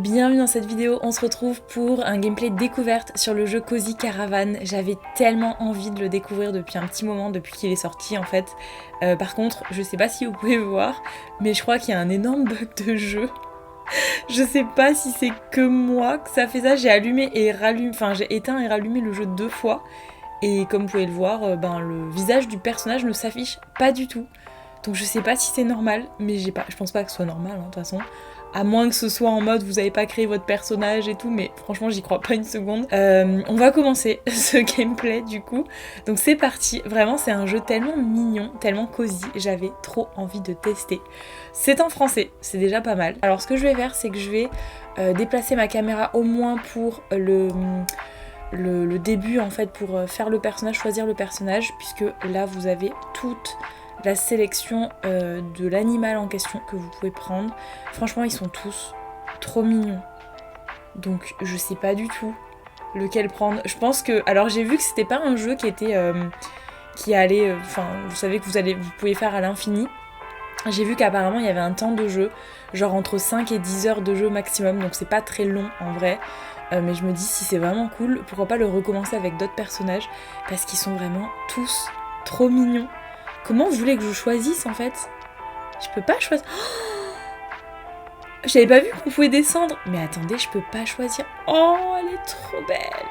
bienvenue dans cette vidéo. On se retrouve pour un gameplay découverte sur le jeu Cozy Caravan. J'avais tellement envie de le découvrir depuis un petit moment, depuis qu'il est sorti en fait. Par contre, je sais pas si vous pouvez voir, mais je crois qu'il y a un énorme bug de jeu. Je sais pas si c'est que moi que ça fait ça. J'ai allumé et rallumé, enfin j'ai éteint et rallumé le jeu 2 fois. Et comme vous pouvez le voir, le visage du personnage ne s'affiche pas du tout. Donc je sais pas si c'est normal, mais je pense pas que ce soit normal de toute façon. À moins que ce soit en mode vous avez pas créé votre personnage et tout, mais franchement j'y crois pas une seconde. On va commencer ce gameplay du coup. Donc c'est parti, vraiment c'est un jeu tellement mignon, tellement cosy, j'avais trop envie de tester. C'est en français, c'est déjà pas mal. Alors ce que je vais faire c'est que je vais déplacer ma caméra au moins pour le début en fait, pour faire le personnage, choisir le personnage, puisque là vous avez toute la sélection de l'animal en question que vous pouvez prendre. Franchement ils sont tous trop mignons, donc je sais pas du tout lequel prendre. Je pense que, alors j'ai vu que c'était pas un jeu qui était qui allait, enfin vous savez que vous pouvez faire à l'infini. J'ai vu qu'apparemment il y avait un temps de jeu, genre entre 5 et 10 heures de jeu maximum, donc c'est pas très long en vrai. Mais je me dis si c'est vraiment cool, pourquoi pas le recommencer avec d'autres personnages, parce qu'ils sont vraiment tous trop mignons. Comment vous voulez que je choisisse en fait? Je peux pas choisir. Oh, j'avais pas vu qu'on pouvait descendre. Mais attendez, je peux pas choisir. Oh, elle est trop belle.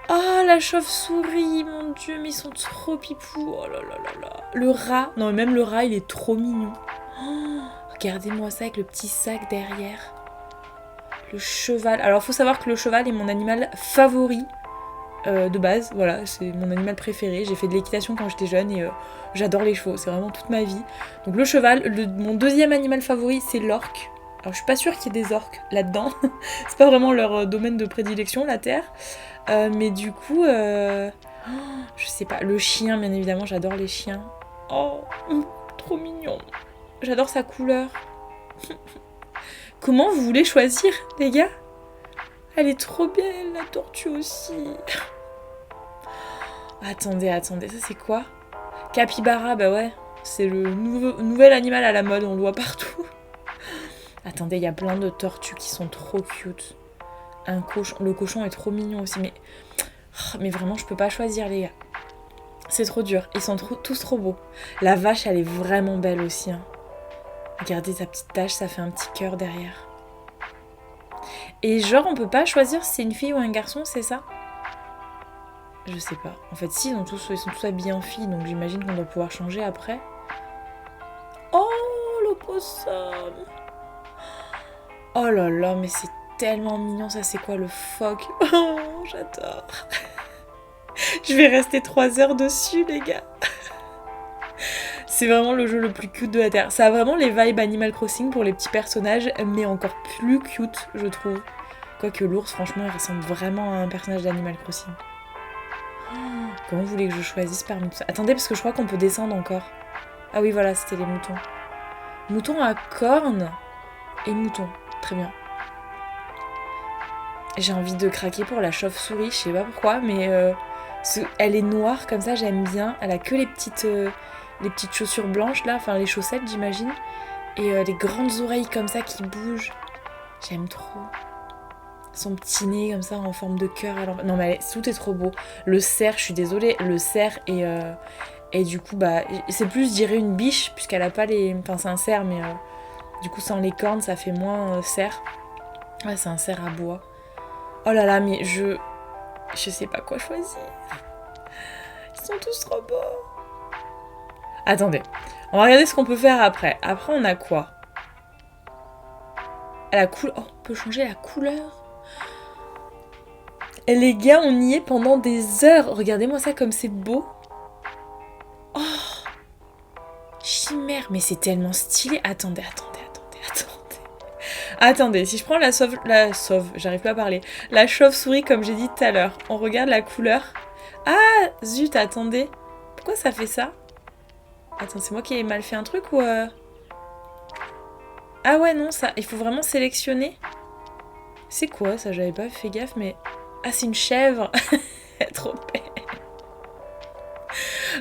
Oh, la chauve-souris, mon dieu, mais ils sont trop pipous. Oh là là là là. Le rat, non, mais même le rat, il est trop mignon. Oh, regardez-moi ça avec le petit sac derrière. Le cheval. Alors, faut savoir que le cheval est mon animal favori. De base, voilà, c'est mon animal préféré. J'ai fait de l'équitation quand j'étais jeune et j'adore les chevaux, c'est vraiment toute ma vie. Donc le cheval, mon deuxième animal favori, c'est l'orque. Alors je suis pas sûre qu'il y ait des orques là-dedans, c'est pas vraiment leur domaine de prédilection, la terre. Mais du coup, je sais pas, le chien, bien évidemment, j'adore les chiens. Oh, trop mignon. J'adore sa couleur. Comment vous voulez choisir, les gars? Elle est trop belle, la tortue aussi. Attendez, ça c'est quoi? Capybara, bah ouais, c'est le nouvel animal à la mode, on le voit partout. Attendez, il y a plein de tortues qui sont trop cute. Un cochon, le cochon est trop mignon aussi, mais vraiment je peux pas choisir les gars. C'est trop dur, ils sont tous trop beaux. La vache, elle est vraiment belle aussi. Hein. Regardez sa petite tache, ça fait un petit cœur derrière. Et genre on peut pas choisir si c'est une fille ou un garçon, c'est ça? Je sais pas. En fait, si, ils sont tous habillés en filles, donc j'imagine qu'on doit pouvoir changer après. Oh, l'opossum! Oh là là, mais c'est tellement mignon, ça c'est quoi, le phoque? Oh, j'adore! Je vais rester 3 heures dessus, les gars! C'est vraiment le jeu le plus cute de la Terre. Ça a vraiment les vibes Animal Crossing pour les petits personnages, mais encore plus cute, je trouve. Quoique l'ours, franchement, il ressemble vraiment à un personnage d'Animal Crossing. Comment vous voulez que je choisisse parmi tout ça? Attendez, parce que je crois qu'on peut descendre encore. Ah oui, voilà, c'était les moutons. Moutons à cornes et moutons. Très bien. J'ai envie de craquer pour la chauve-souris, je sais pas pourquoi, mais elle est noire comme ça, j'aime bien. Elle a que les petites chaussures blanches là, enfin les chaussettes j'imagine. Et les grandes oreilles comme ça qui bougent. J'aime trop. Son petit nez comme ça en forme de cœur. Non mais tout est trop beau. Le cerf, je suis désolée, le cerf et du coup bah c'est plus je dirais une biche puisqu'elle a pas les... Enfin c'est un cerf mais du coup sans les cornes ça fait moins cerf. Ouais c'est un cerf à bois. Oh là là mais je sais pas quoi choisir. Ils sont tous trop beaux. Attendez, on va regarder ce qu'on peut faire après. Après on a quoi? La couleur. Oh, on peut changer la couleur. Et les gars, on y est pendant des heures. Regardez-moi ça comme c'est beau. Oh, chimère. Mais c'est tellement stylé. Attendez. Attendez, si je prends j'arrive pas à parler. La chauve-souris comme j'ai dit tout à l'heure. On regarde la couleur. Ah, zut, attendez. Pourquoi ça fait ça? Attends, c'est moi qui ai mal fait un truc ou... Ah ouais, non, ça, il faut vraiment sélectionner. C'est quoi ça? J'avais pas fait gaffe, mais... Ah, c'est une chèvre. Elle est trop belle.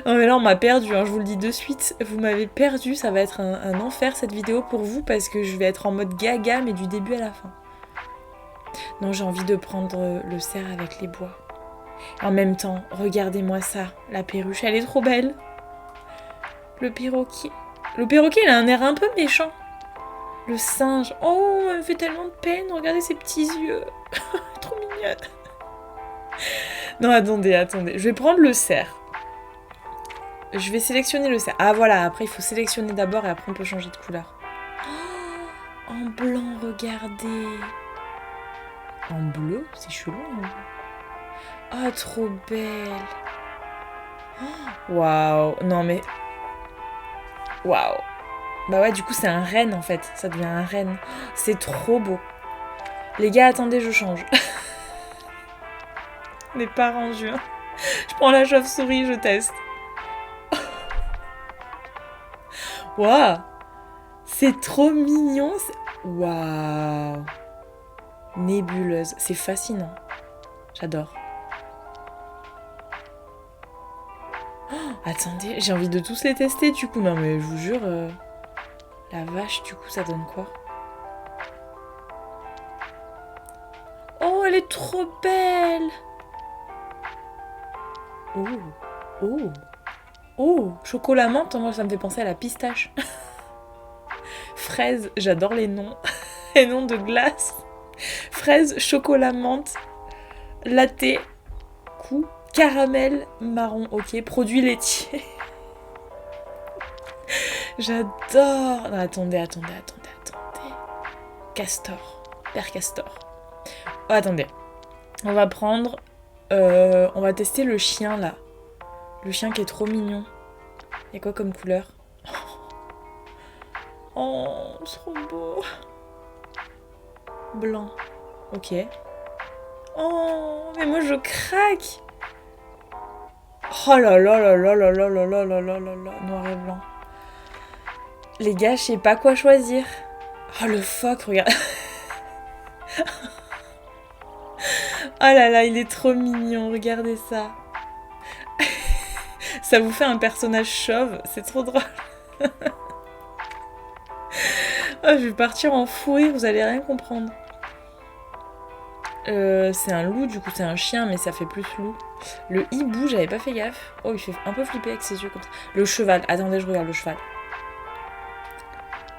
Non mais là on m'a perdu, hein, je vous le dis de suite, vous m'avez perdu, ça va être un enfer cette vidéo pour vous parce que je vais être en mode gaga mais du début à la fin. Non, j'ai envie de prendre le cerf avec les bois. En même temps, regardez-moi ça, la perruche, elle est trop belle. Le perroquet. Le perroquet, il a un air un peu méchant. Le singe, oh, elle me fait tellement de peine, regardez ses petits yeux. Trop mignonne. Non, attendez, je vais prendre le cerf. Je vais sélectionner le cerf. Ah voilà, après il faut sélectionner d'abord et après on peut changer de couleur. Oh, en blanc, regardez. En bleu, c'est chelou. Oh, trop belle. Waouh, non mais... Waouh. Bah ouais, du coup c'est un renne en fait, ça devient un renne. C'est trop beau. Les gars, attendez, je change. On n'est pas rendu. Hein. Je prends la chauve-souris, je teste. Waouh. C'est trop mignon. Waouh. Nébuleuse, c'est fascinant. J'adore. Oh, attendez, j'ai envie de tous les tester du coup. Non mais je vous jure, la vache, du coup ça donne quoi? Oh, elle est trop belle. Oh, oh, oh, chocolat menthe, moi ça me fait penser à la pistache. Fraise, j'adore les noms. Les noms de glace. Fraise, chocolat menthe, latte, cou, caramel, marron, ok, produit laitier. J'adore. Non, attendez. Castor, père Castor. Oh, attendez. On va prendre... on va tester le chien, là. Le chien qui est trop mignon. Il y a quoi comme couleur? Oh, trop beau. Blanc. Ok. Oh, mais moi je craque. Oh là là là là là là là là là là là là. Noir et blanc. Les gars, je sais pas quoi choisir. Oh, le phoque, regarde. Oh là là, il est trop mignon, regardez ça. Ça vous fait un personnage chauve, c'est trop drôle. Oh, je vais partir en fou rire, vous allez rien comprendre. C'est un loup, du coup c'est un chien, mais ça fait plus loup. Le hibou, j'avais pas fait gaffe. Oh, il fait un peu flipper avec ses yeux comme ça. Le cheval, attendez, je regarde le cheval.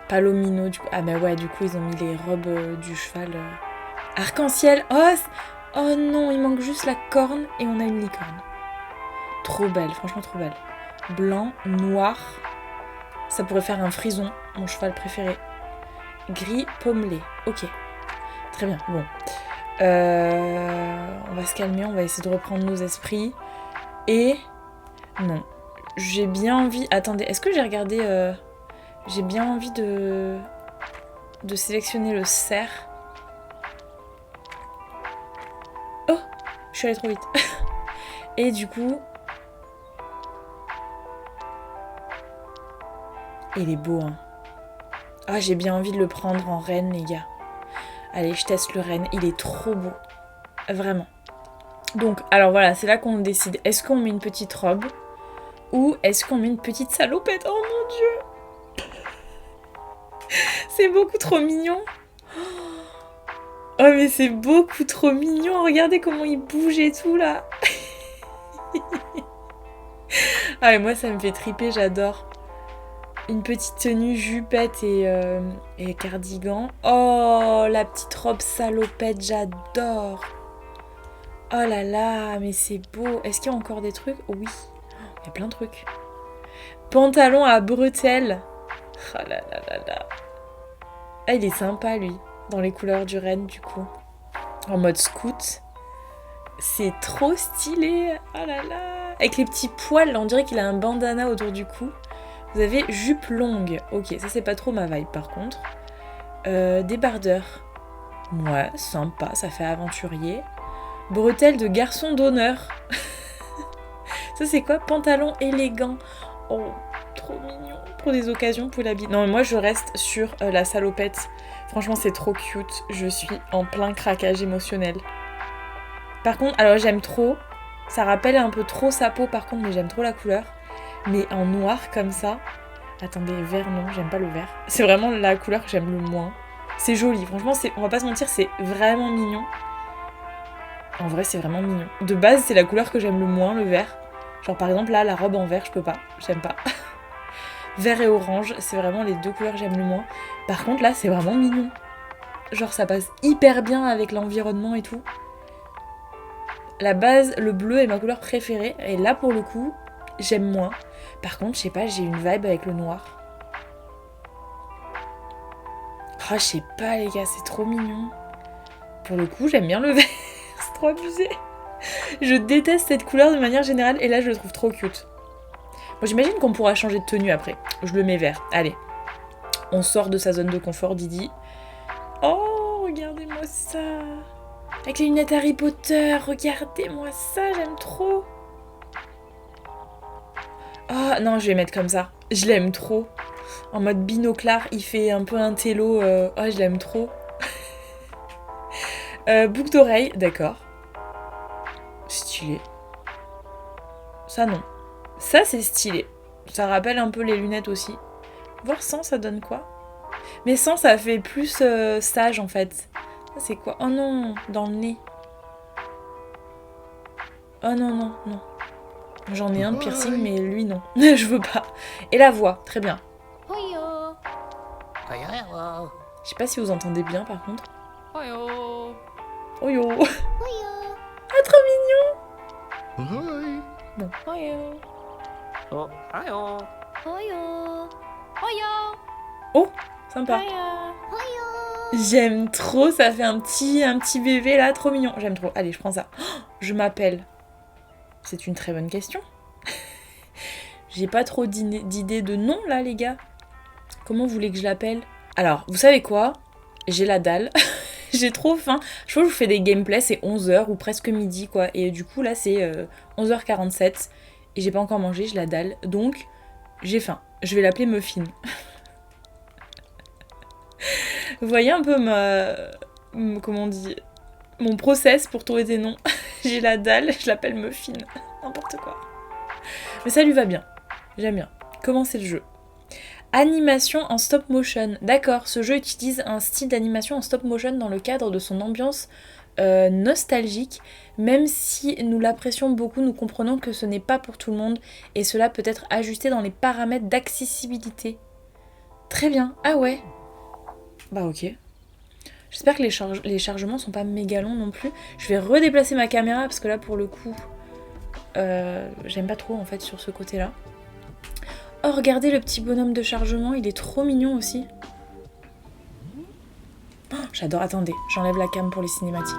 Palomino, du coup. Ah bah ouais, du coup ils ont mis les robes du cheval. Arc-en-ciel. Oh non, il manque juste la corne et on a une licorne. Trop belle, franchement trop belle. Blanc, noir. Ça pourrait faire un frison, mon cheval préféré. Gris, pommelé. Ok. Très bien, bon. On va se calmer, on va essayer de reprendre nos esprits. Et... Non. J'ai bien envie... Attendez, est-ce que j'ai regardé... J'ai bien envie de sélectionner le cerf. Oh, je suis allée trop vite. Et du coup... Il est beau, hein. Ah, j'ai bien envie de le prendre en renne, les gars. Allez, je teste le renne. Il est trop beau. Vraiment. Donc, alors voilà, c'est là qu'on décide. Est-ce qu'on met une petite robe ou est-ce qu'on met une petite salopette? Oh mon Dieu! C'est beaucoup trop mignon. Oh mais c'est beaucoup trop mignon. Regardez comment il bouge et tout là. Ah et moi ça me fait triper, j'adore. Une petite tenue jupette et cardigan. Oh la petite robe salopette, j'adore. Oh là là, mais c'est beau. Est-ce qu'il y a encore des trucs? Oui, il y a plein de trucs. Pantalon à bretelles. Oh là là là là. Ah, il est sympa, lui. Dans les couleurs du renne, du coup. En mode scout. C'est trop stylé. Oh là là. Avec les petits poils, là, on dirait qu'il a un bandana autour du cou. Vous avez jupe longue. Ok, ça, c'est pas trop ma vibe, par contre. Débardeur. Ouais, sympa, ça fait aventurier. Bretelles de garçon d'honneur. Ça, c'est quoi? Pantalon élégant. Oh, trop mignon. Pour des occasions, pour l'habiller. Non, mais moi, je reste sur la salopette. Franchement, c'est trop cute. Je suis en plein craquage émotionnel. Par contre, alors j'aime trop Ça rappelle un peu trop sa peau par contre, mais j'aime trop la couleur. Mais en noir comme ça... Attendez, vert non, j'aime pas le vert. C'est vraiment la couleur que j'aime le moins. C'est joli, franchement, on va pas se mentir, c'est vraiment mignon. En vrai, c'est vraiment mignon. De base, c'est la couleur que j'aime le moins, le vert. Genre par exemple là, la robe en vert, je peux pas, j'aime pas. Vert et orange, c'est vraiment les deux couleurs que j'aime le moins. Par contre là, c'est vraiment mignon. Genre ça passe hyper bien avec l'environnement et tout. La base, le bleu est ma couleur préférée. Et là pour le coup, j'aime moins. Par contre, je sais pas, j'ai une vibe avec le noir. Oh, je sais pas les gars, c'est trop mignon. Pour le coup, j'aime bien le vert. C'est trop abusé. Je déteste cette couleur de manière générale et là je le trouve trop cute. Bon, j'imagine qu'on pourra changer de tenue après. Je le mets vert. Allez. On sort de sa zone de confort, Didi. Oh, regardez-moi ça. Avec les lunettes Harry Potter. Regardez-moi ça, j'aime trop. Oh non, je vais mettre comme ça. Je l'aime trop. En mode binoclard, il fait un peu un télo. Oh, je l'aime trop. Boucle d'oreille, d'accord. Stylé. Ça non. Ça c'est stylé. Ça rappelle un peu les lunettes aussi. Voir sans, ça donne quoi? Mais sans, ça fait plus sage en fait. Ça c'est quoi? Oh non, dans le nez. Oh non, non, non. J'en ai un de piercing, mais lui non. Je veux pas. Et la voix, très bien. Je sais pas si vous entendez bien par contre. Oh yo. Ah, trop mignon. Bon. Oh, sympa. J'aime trop, ça fait un petit bébé là, trop mignon. J'aime trop. Allez, je prends ça. Oh, je m'appelle. C'est une très bonne question. J'ai pas trop d'idées de nom là, les gars. Comment vous voulez que je l'appelle? Alors, vous savez quoi? J'ai la dalle. J'ai trop faim. Je crois que je vous fais des gameplays, c'est 11h ou presque midi quoi. Et du coup là c'est 11h47 et j'ai pas encore mangé, j'ai la dalle. Donc j'ai faim. Je vais l'appeler Muffin. Vous voyez un peu comment on dit, mon process pour trouver des noms. J'ai la dalle, je l'appelle Muffin. N'importe quoi. Mais ça lui va bien. J'aime bien. Commencez le jeu. Animation en stop motion. D'accord, ce jeu utilise un style d'animation en stop motion dans le cadre de son ambiance nostalgique. Même si nous l'apprécions beaucoup, nous comprenons que ce n'est pas pour tout le monde et cela peut être ajusté dans les paramètres d'accessibilité. Très bien. Ah ouais. Bah ok. J'espère que les chargements sont pas méga longs non plus. Je vais redéplacer ma caméra parce que là pour le coup j'aime pas trop en fait sur ce côté là. Oh regardez le petit bonhomme de chargement, il est trop mignon aussi. Oh, j'adore, attendez, j'enlève la cam pour les cinématiques.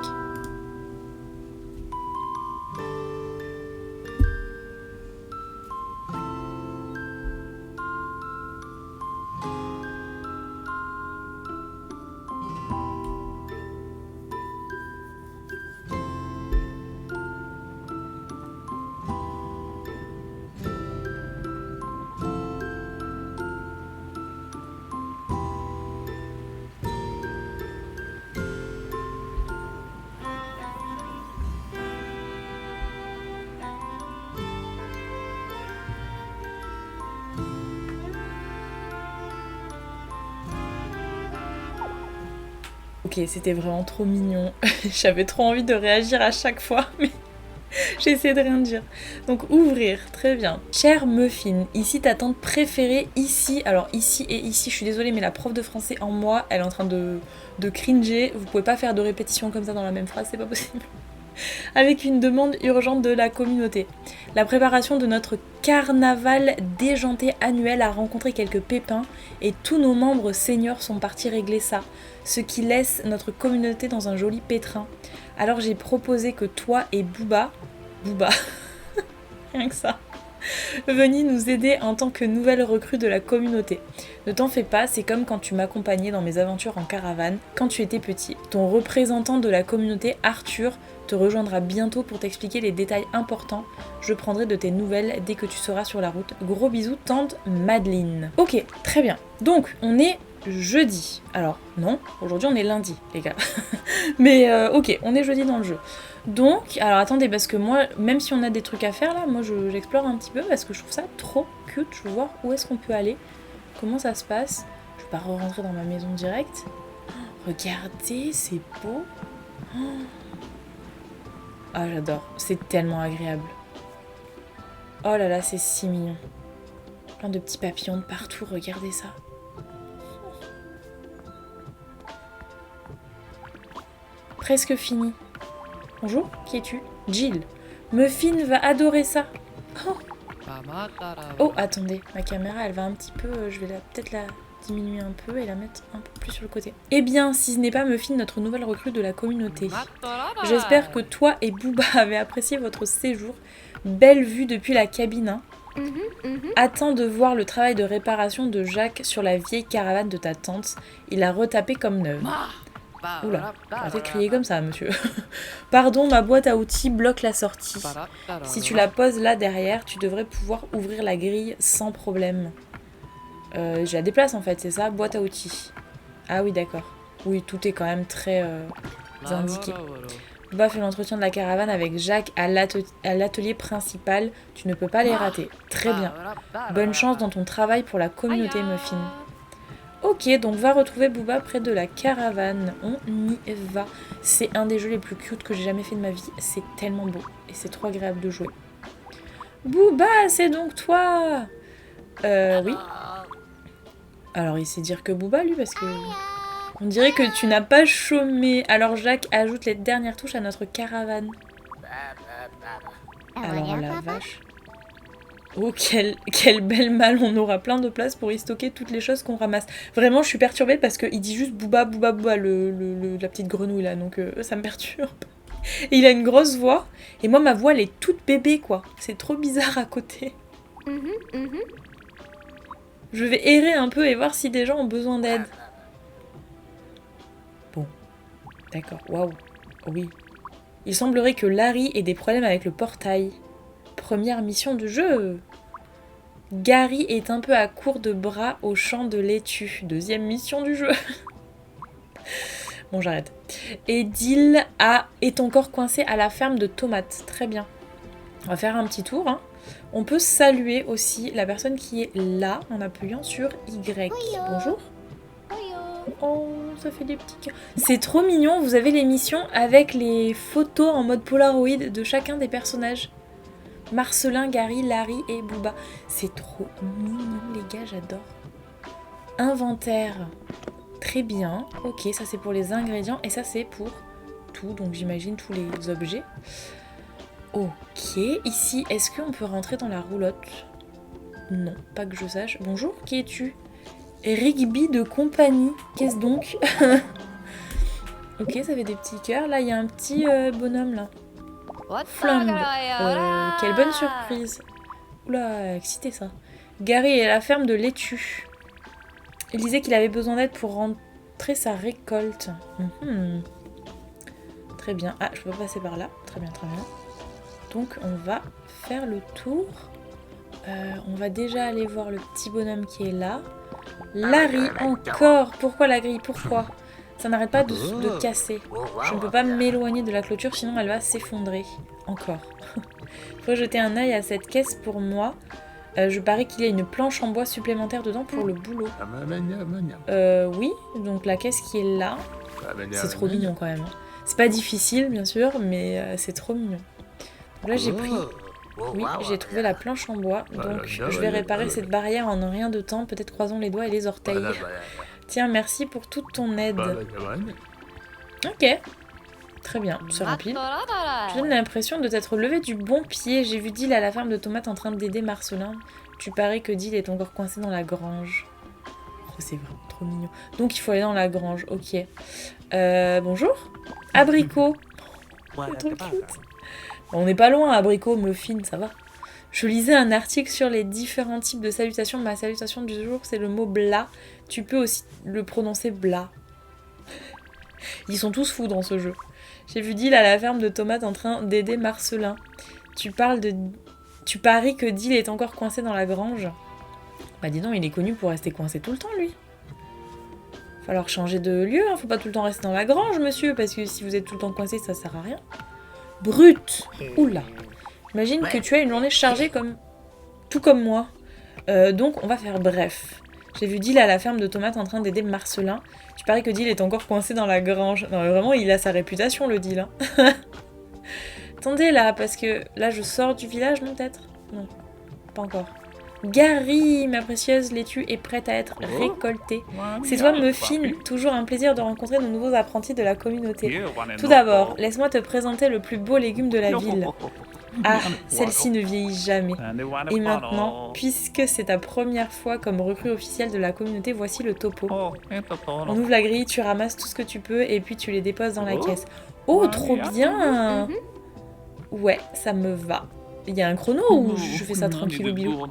Ok, c'était vraiment trop mignon. J'avais trop envie de réagir à chaque fois, mais j'ai essayé de rien dire. Donc ouvrir, très bien. Cher Muffin, ici ta tante préférée, ici. Alors ici et ici, je suis désolée, mais la prof de français en moi, elle est en train de cringer. Vous pouvez pas faire de répétition comme ça dans la même phrase, c'est pas possible. Avec une demande urgente de la communauté. La préparation de notre carnaval déjanté annuel a rencontré quelques pépins et tous nos membres seniors sont partis régler ça, ce qui laisse notre communauté dans un joli pétrin. Alors j'ai proposé que toi et Booba, rien que ça, veniez nous aider en tant que nouvelle recrue de la communauté. Ne t'en fais pas, c'est comme quand tu m'accompagnais dans mes aventures en caravane quand tu étais petit. Ton représentant de la communauté, Arthur, te rejoindra bientôt pour t'expliquer les détails importants. Je prendrai de tes nouvelles dès que tu seras sur la route. Gros bisous, tante Madeleine. Ok, très bien. Donc, on est jeudi. Alors, non, aujourd'hui on est lundi, les gars. Mais ok, on est jeudi dans le jeu. Donc, alors attendez, parce que moi, même si on a des trucs à faire là, moi j'explore un petit peu parce que je trouve ça trop cute. Je veux voir où est-ce qu'on peut aller, comment ça se passe. Je vais pas rentrer dans ma maison directe. Regardez, c'est beau. Ah, j'adore, c'est tellement agréable. Oh là là, c'est si mignon. Plein de petits papillons de partout, regardez ça. Presque fini. Bonjour, qui es-tu? Jill. Muffin va adorer ça. Oh, oh, attendez, ma caméra, elle va un petit peu... je vais peut-être la diminuer un peu et la mettre un peu plus sur le côté. Eh bien, si ce n'est pas Muffin, notre nouvelle recrue de la communauté. J'espère que toi et Booba avez apprécié votre séjour. Belle vue depuis la cabine, hein. Attends de voir le travail de réparation de Jacques sur la vieille caravane de ta tante. Il a retapé comme neuve. Oula, arrêtez de crier comme ça, monsieur. Pardon, ma boîte à outils bloque la sortie. Si tu la poses là derrière, tu devrais pouvoir ouvrir la grille sans problème. Je la déplace en fait, c'est ça, boîte à outils. Ah oui, d'accord. Oui, tout est quand même très indiqué. Booba fait l'entretien de la caravane avec Jacques à l'atelier principal. Tu ne peux pas les rater. Très bien. Bonne chance dans ton travail pour la communauté Muffin. Ok, donc va retrouver Booba près de la caravane. On y va. C'est un des jeux les plus cute que j'ai jamais fait de ma vie. C'est tellement beau et c'est trop agréable de jouer. Booba, c'est donc toi? Oui. Alors il sait dire que Booba lui parce que... On dirait que tu n'as pas chômé. Alors Jacques ajoute les dernières touches à notre caravane. Alors la vache. Oh, quelle belle malle. On aura plein de place pour y stocker toutes les choses qu'on ramasse. Vraiment, je suis perturbée parce qu'il dit juste Booba, Booba, Booba, la petite grenouille là. Donc ça me perturbe. Et il a une grosse voix. Et moi, ma voix, elle est toute bébé, quoi. C'est trop bizarre à côté. Je vais errer un peu et voir si des gens ont besoin d'aide. Bon. D'accord. Waouh. Oui. Il semblerait que Larry ait des problèmes avec le portail. Première mission du jeu. Gary est un peu à court de bras au champ de laitue. Deuxième mission du jeu. Bon, j'arrête. Et Dill est encore coincé à la ferme de tomates. Très bien. On va faire un petit tour. Hein. On peut saluer aussi la personne qui est là en appuyant sur Y. Bonjour. Oh, ça fait des petits cœurs. C'est trop mignon. Vous avez les missions avec les photos en mode Polaroid de chacun des personnages. Marcelin, Gary, Larry et Booba. C'est trop mignon, les gars, j'adore. Inventaire. Très bien. Ok, ça c'est pour les ingrédients et ça c'est pour tout. Donc j'imagine tous les objets. Ok, ici, est-ce qu'on peut rentrer dans la roulotte? Non, pas que je sache. Bonjour, qui es-tu? Rigby de compagnie. Qu'est-ce donc? Ok, ça fait des petits cœurs. Là, il y a un petit bonhomme là. Flumb. Quelle bonne surprise. Oula, excité ça. Gary est à la ferme de laitue. Il disait qu'il avait besoin d'aide pour rentrer sa récolte. Très bien. Ah, je peux pas passer par là. Très bien, très bien. Donc, on va faire le tour. On va déjà aller voir le petit bonhomme qui est là. Larry, encore. Pourquoi la grille? Pourquoi? Ça n'arrête pas de casser. Je ne peux pas m'éloigner de la clôture, sinon elle va s'effondrer. Encore. Il faut jeter un œil à cette caisse pour moi. Je parie qu'il y a une planche en bois supplémentaire dedans pour le boulot. Oui, donc la caisse qui est là. C'est trop mignon quand même. C'est pas difficile, bien sûr, mais c'est trop mignon. Donc là, j'ai pris... Oui, j'ai trouvé la planche en bois. Donc je vais réparer cette barrière en un rien de temps. Peut-être croisons les doigts et les orteils. Tiens, merci pour toute ton aide. Ok. Très bien, c'est rapide. Tu donnes l'impression de t'être levé du bon pied. J'ai vu Dill à la ferme de tomates en train d'aider Marcelin. Tu parais que Dill est encore coincé dans la grange. Oh, c'est vraiment trop mignon. Donc il faut aller dans la grange, ok. Bonjour. Abricot. C'est trop cute. On n'est pas loin, Abricot, Muffin, ça va. Je lisais un article sur les différents types de salutations. Ma salutation du jour, c'est le mot bla. Tu peux aussi le prononcer bla. Ils sont tous fous dans ce jeu. J'ai vu Dill à la ferme de tomates en train d'aider Marcelin. Tu paries que Dill est encore coincé dans la grange. Bah dis donc, il est connu pour rester coincé tout le temps, lui. falloir changer de lieu, hein. Faut pas tout le temps rester dans la grange, monsieur, parce que si vous êtes tout le temps coincé, ça sert à rien. Brut! Oula! Imagine que tu as une journée chargée tout comme moi. Donc, on va faire bref. J'ai vu Dill à la ferme de tomates en train d'aider Marcelin. Tu paries que Dill est encore coincé dans la grange. Non, mais vraiment, il a sa réputation, le Dill. Hein. Attendez, là, parce que là, je sors du village, non, peut-être? Non, pas encore. Gary, ma précieuse laitue, est prête à être récoltée. C'est toi, Muffin. Toujours un plaisir de rencontrer nos nouveaux apprentis de la communauté. Tout d'abord, laisse-moi te présenter le plus beau légume de la ville. Ah, celle-ci ne vieillit jamais. Et maintenant, puisque c'est ta première fois comme recrue officielle de la communauté, voici le topo. On ouvre la grille, tu ramasses tout ce que tu peux et puis tu les déposes dans la caisse. Oh, trop bien! Ouais, ça me va. Il y a un chrono ou je fais ça tranquille au bilou?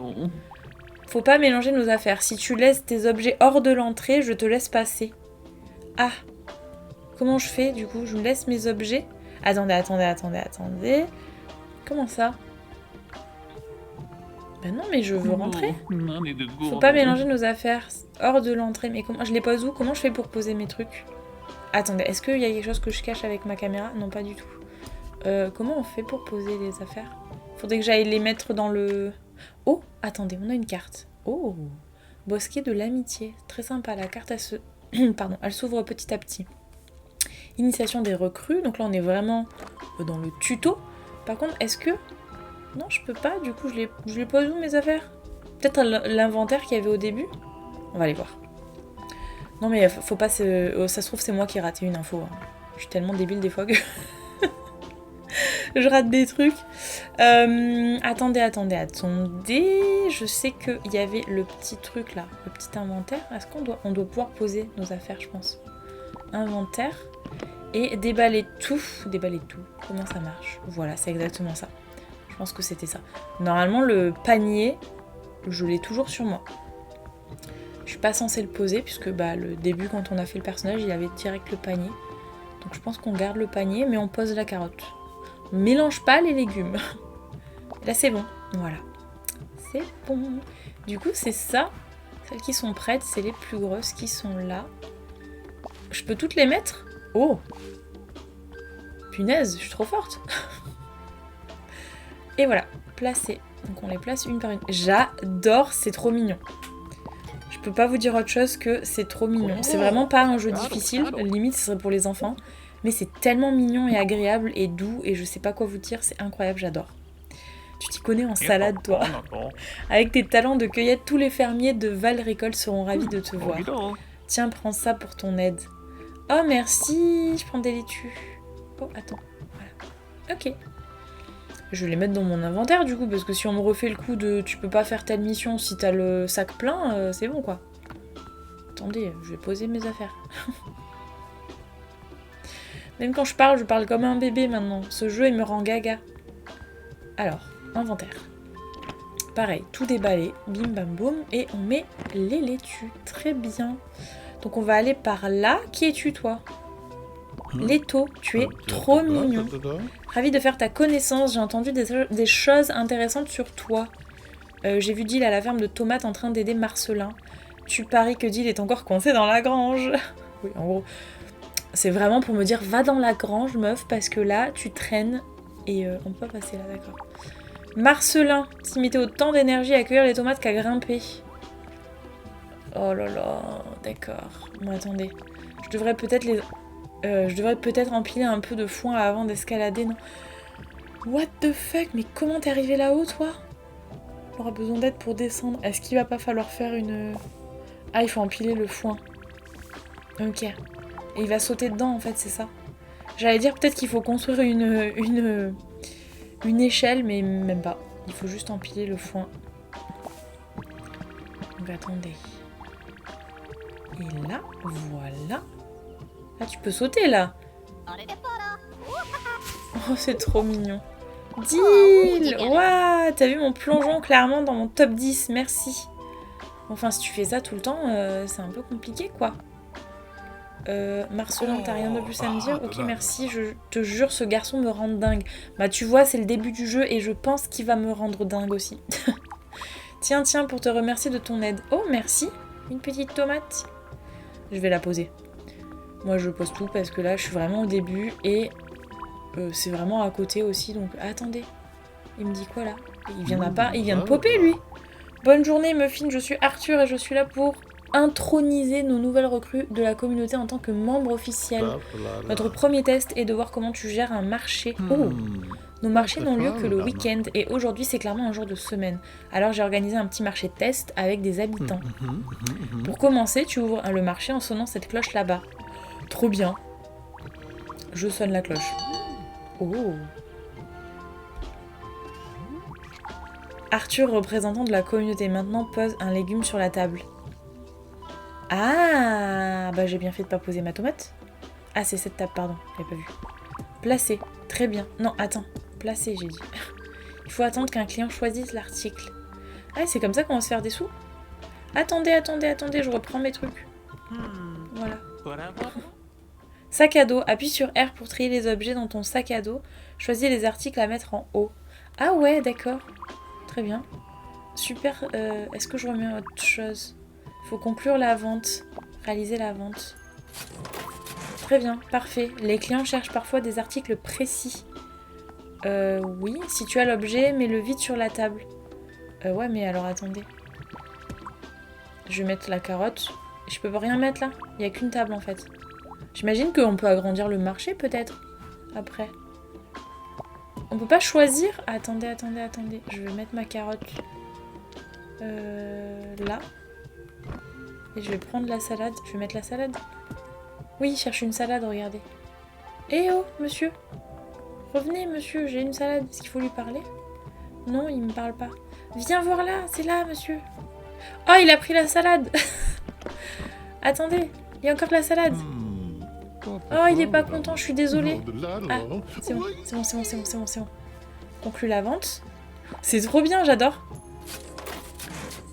Faut pas mélanger nos affaires. Si tu laisses tes objets hors de l'entrée, je te laisse passer. Ah! Comment je fais du coup? Je me laisse mes objets? Attendez. Comment ça? Ben non, mais je veux rentrer. Faut pas mélanger nos affaires hors de l'entrée. Mais comment? Je les pose où? Comment je fais pour poser mes trucs? Attendez, est-ce qu'il y a quelque chose que je cache avec ma caméra? Non, pas du tout. Comment on fait pour poser les affaires? Faudrait que j'aille les mettre dans le... Oh, attendez, on a une carte. Oh, bosquet de l'amitié. Très sympa, la carte, elle se... Pardon, elle s'ouvre petit à petit. Initiation des recrues. Donc là, on est vraiment dans le tuto. Par contre, est-ce que... Non, je peux pas. Du coup, je les pose où, mes affaires? Peut-être l'inventaire qu'il y avait au début? On va aller voir. Non, mais faut pas se... Oh, ça se trouve, c'est moi qui ai raté une info. Hein. Je suis tellement débile des fois que... je rate des trucs. Attendez. Je sais qu'il y avait le petit truc là, le petit inventaire. Est-ce qu'on doit pouvoir poser nos affaires, je pense. Inventaire. Et déballer tout. Comment ça marche? Voilà, c'est exactement ça. Je pense que c'était ça. Normalement, le panier, je l'ai toujours sur moi. Je suis pas censée le poser, puisque le début, quand on a fait le personnage, il avait direct le panier. Donc je pense qu'on garde le panier, mais on pose la carotte. On mélange pas les légumes. Là, c'est bon. Voilà. C'est bon. Du coup, c'est ça. Celles qui sont prêtes, c'est les plus grosses qui sont là. Je peux toutes les mettre? Oh! Punaise, je suis trop forte. Et voilà, placées. Donc on les place une par une. J'adore, c'est trop mignon. Je peux pas vous dire autre chose que c'est trop mignon. C'est vraiment pas un jeu difficile, limite ce serait pour les enfants. Mais c'est tellement mignon et agréable et doux et je sais pas quoi vous dire, c'est incroyable, j'adore. Tu t'y connais en salade, toi. Avec tes talents de cueillette, tous les fermiers de Val Récolte seront ravis de te voir. Tiens, prends ça pour ton aide. Oh, merci, je prends des laitues. Oh, attends, voilà. Ok. Je vais les mettre dans mon inventaire, du coup, parce que si on me refait le coup de tu peux pas faire telle mission si t'as le sac plein, c'est bon, quoi. Attendez, je vais poser mes affaires. Même quand je parle comme un bébé maintenant. Ce jeu, il me rend gaga. Alors, inventaire. Pareil, tout déballé, bim bam boum, et on met les laitues. Très bien. Donc on va aller par là. Qui es-tu, toi? Leto, tu es trop mignon. Ravi de faire ta connaissance, j'ai entendu des choses intéressantes sur toi. J'ai vu Dill à la ferme de tomates en train d'aider Marcelin. Tu paries que Dill est encore coincé dans la grange. Oui, en gros... C'est vraiment pour me dire, va dans la grange, meuf, parce que là, tu traînes. Et on peut pas passer là, d'accord. Marcelin, s'il mettait autant d'énergie à cueillir les tomates qu'à grimper. Oh là là, d'accord. Bon, attendez. Je devrais peut-être empiler un peu de foin avant d'escalader, non? What the fuck? Mais comment t'es arrivé là-haut, toi? On aura besoin d'aide pour descendre. Est-ce qu'il va pas falloir faire une... Ah, il faut empiler le foin. Ok. Et il va sauter dedans, en fait, c'est ça. J'allais dire peut-être qu'il faut construire une échelle, mais même pas. Il faut juste empiler le foin. Donc attendez. Et là, voilà. Ah, tu peux sauter, là. Oh, c'est trop mignon. Dill! Waouh! T'as vu mon plongeon clairement dans mon top 10, merci. Enfin, si tu fais ça tout le temps, c'est un peu compliqué, quoi. Marcelin, t'as rien de plus à me dire? Ok, merci, je te jure, ce garçon me rend dingue. Bah, tu vois, c'est le début du jeu et je pense qu'il va me rendre dingue aussi. Tiens, pour te remercier de ton aide. Oh, merci. Une petite tomate. Je vais la poser. Moi je pose tout parce que là je suis vraiment au début et c'est vraiment à côté aussi. Donc attendez, il me dit quoi là? Il vient de popper lui. Bonne journée Muffin, je suis Arthur et je suis là pour introniser nos nouvelles recrues de la communauté en tant que membre officiel. Notre premier test est de voir comment tu gères un marché. Oh, nos marchés n'ont lieu que le week-end et aujourd'hui c'est clairement un jour de semaine. Alors j'ai organisé un petit marché test avec des habitants. Pour commencer, tu ouvres le marché en sonnant cette cloche là-bas. Trop bien. Je sonne la cloche. Oh. Arthur, représentant de la communauté, maintenant pose un légume sur la table. Ah, bah j'ai bien fait de pas poser ma tomate. Ah, c'est cette table, pardon, j'avais pas vu. Placer, très bien. Non, attends, placer, j'ai dit. Il faut attendre qu'un client choisisse l'article. Ah, c'est comme ça qu'on va se faire des sous? Attendez, je reprends mes trucs. Voilà. Sac à dos, appuie sur R pour trier les objets dans ton sac à dos. Choisis les articles à mettre en haut. Ah ouais, d'accord. Très bien. Super, est-ce que je remets autre chose? Faut conclure la vente. Réaliser la vente. Très bien, parfait. Les clients cherchent parfois des articles précis. Oui, si tu as l'objet, mets-le vite sur la table. Ouais, mais alors attendez. Je vais mettre la carotte. Je peux rien mettre là? Il n'y a qu'une table en fait. J'imagine qu'on peut agrandir le marché peut-être. Après. On peut pas choisir? Attendez. Je vais mettre ma carotte. Là. Et je vais prendre la salade. Je vais mettre la salade. Oui, il cherche une salade, regardez. Eh oh, monsieur. Revenez, monsieur, j'ai une salade. Est-ce qu'il faut lui parler? Non, il me parle pas. Viens voir là, c'est là, monsieur. Oh, il a pris la salade. Attendez, il y a encore de la salade. Oh, il est pas content, je suis désolée. Ah, c'est bon. Conclue la vente. C'est trop bien, j'adore.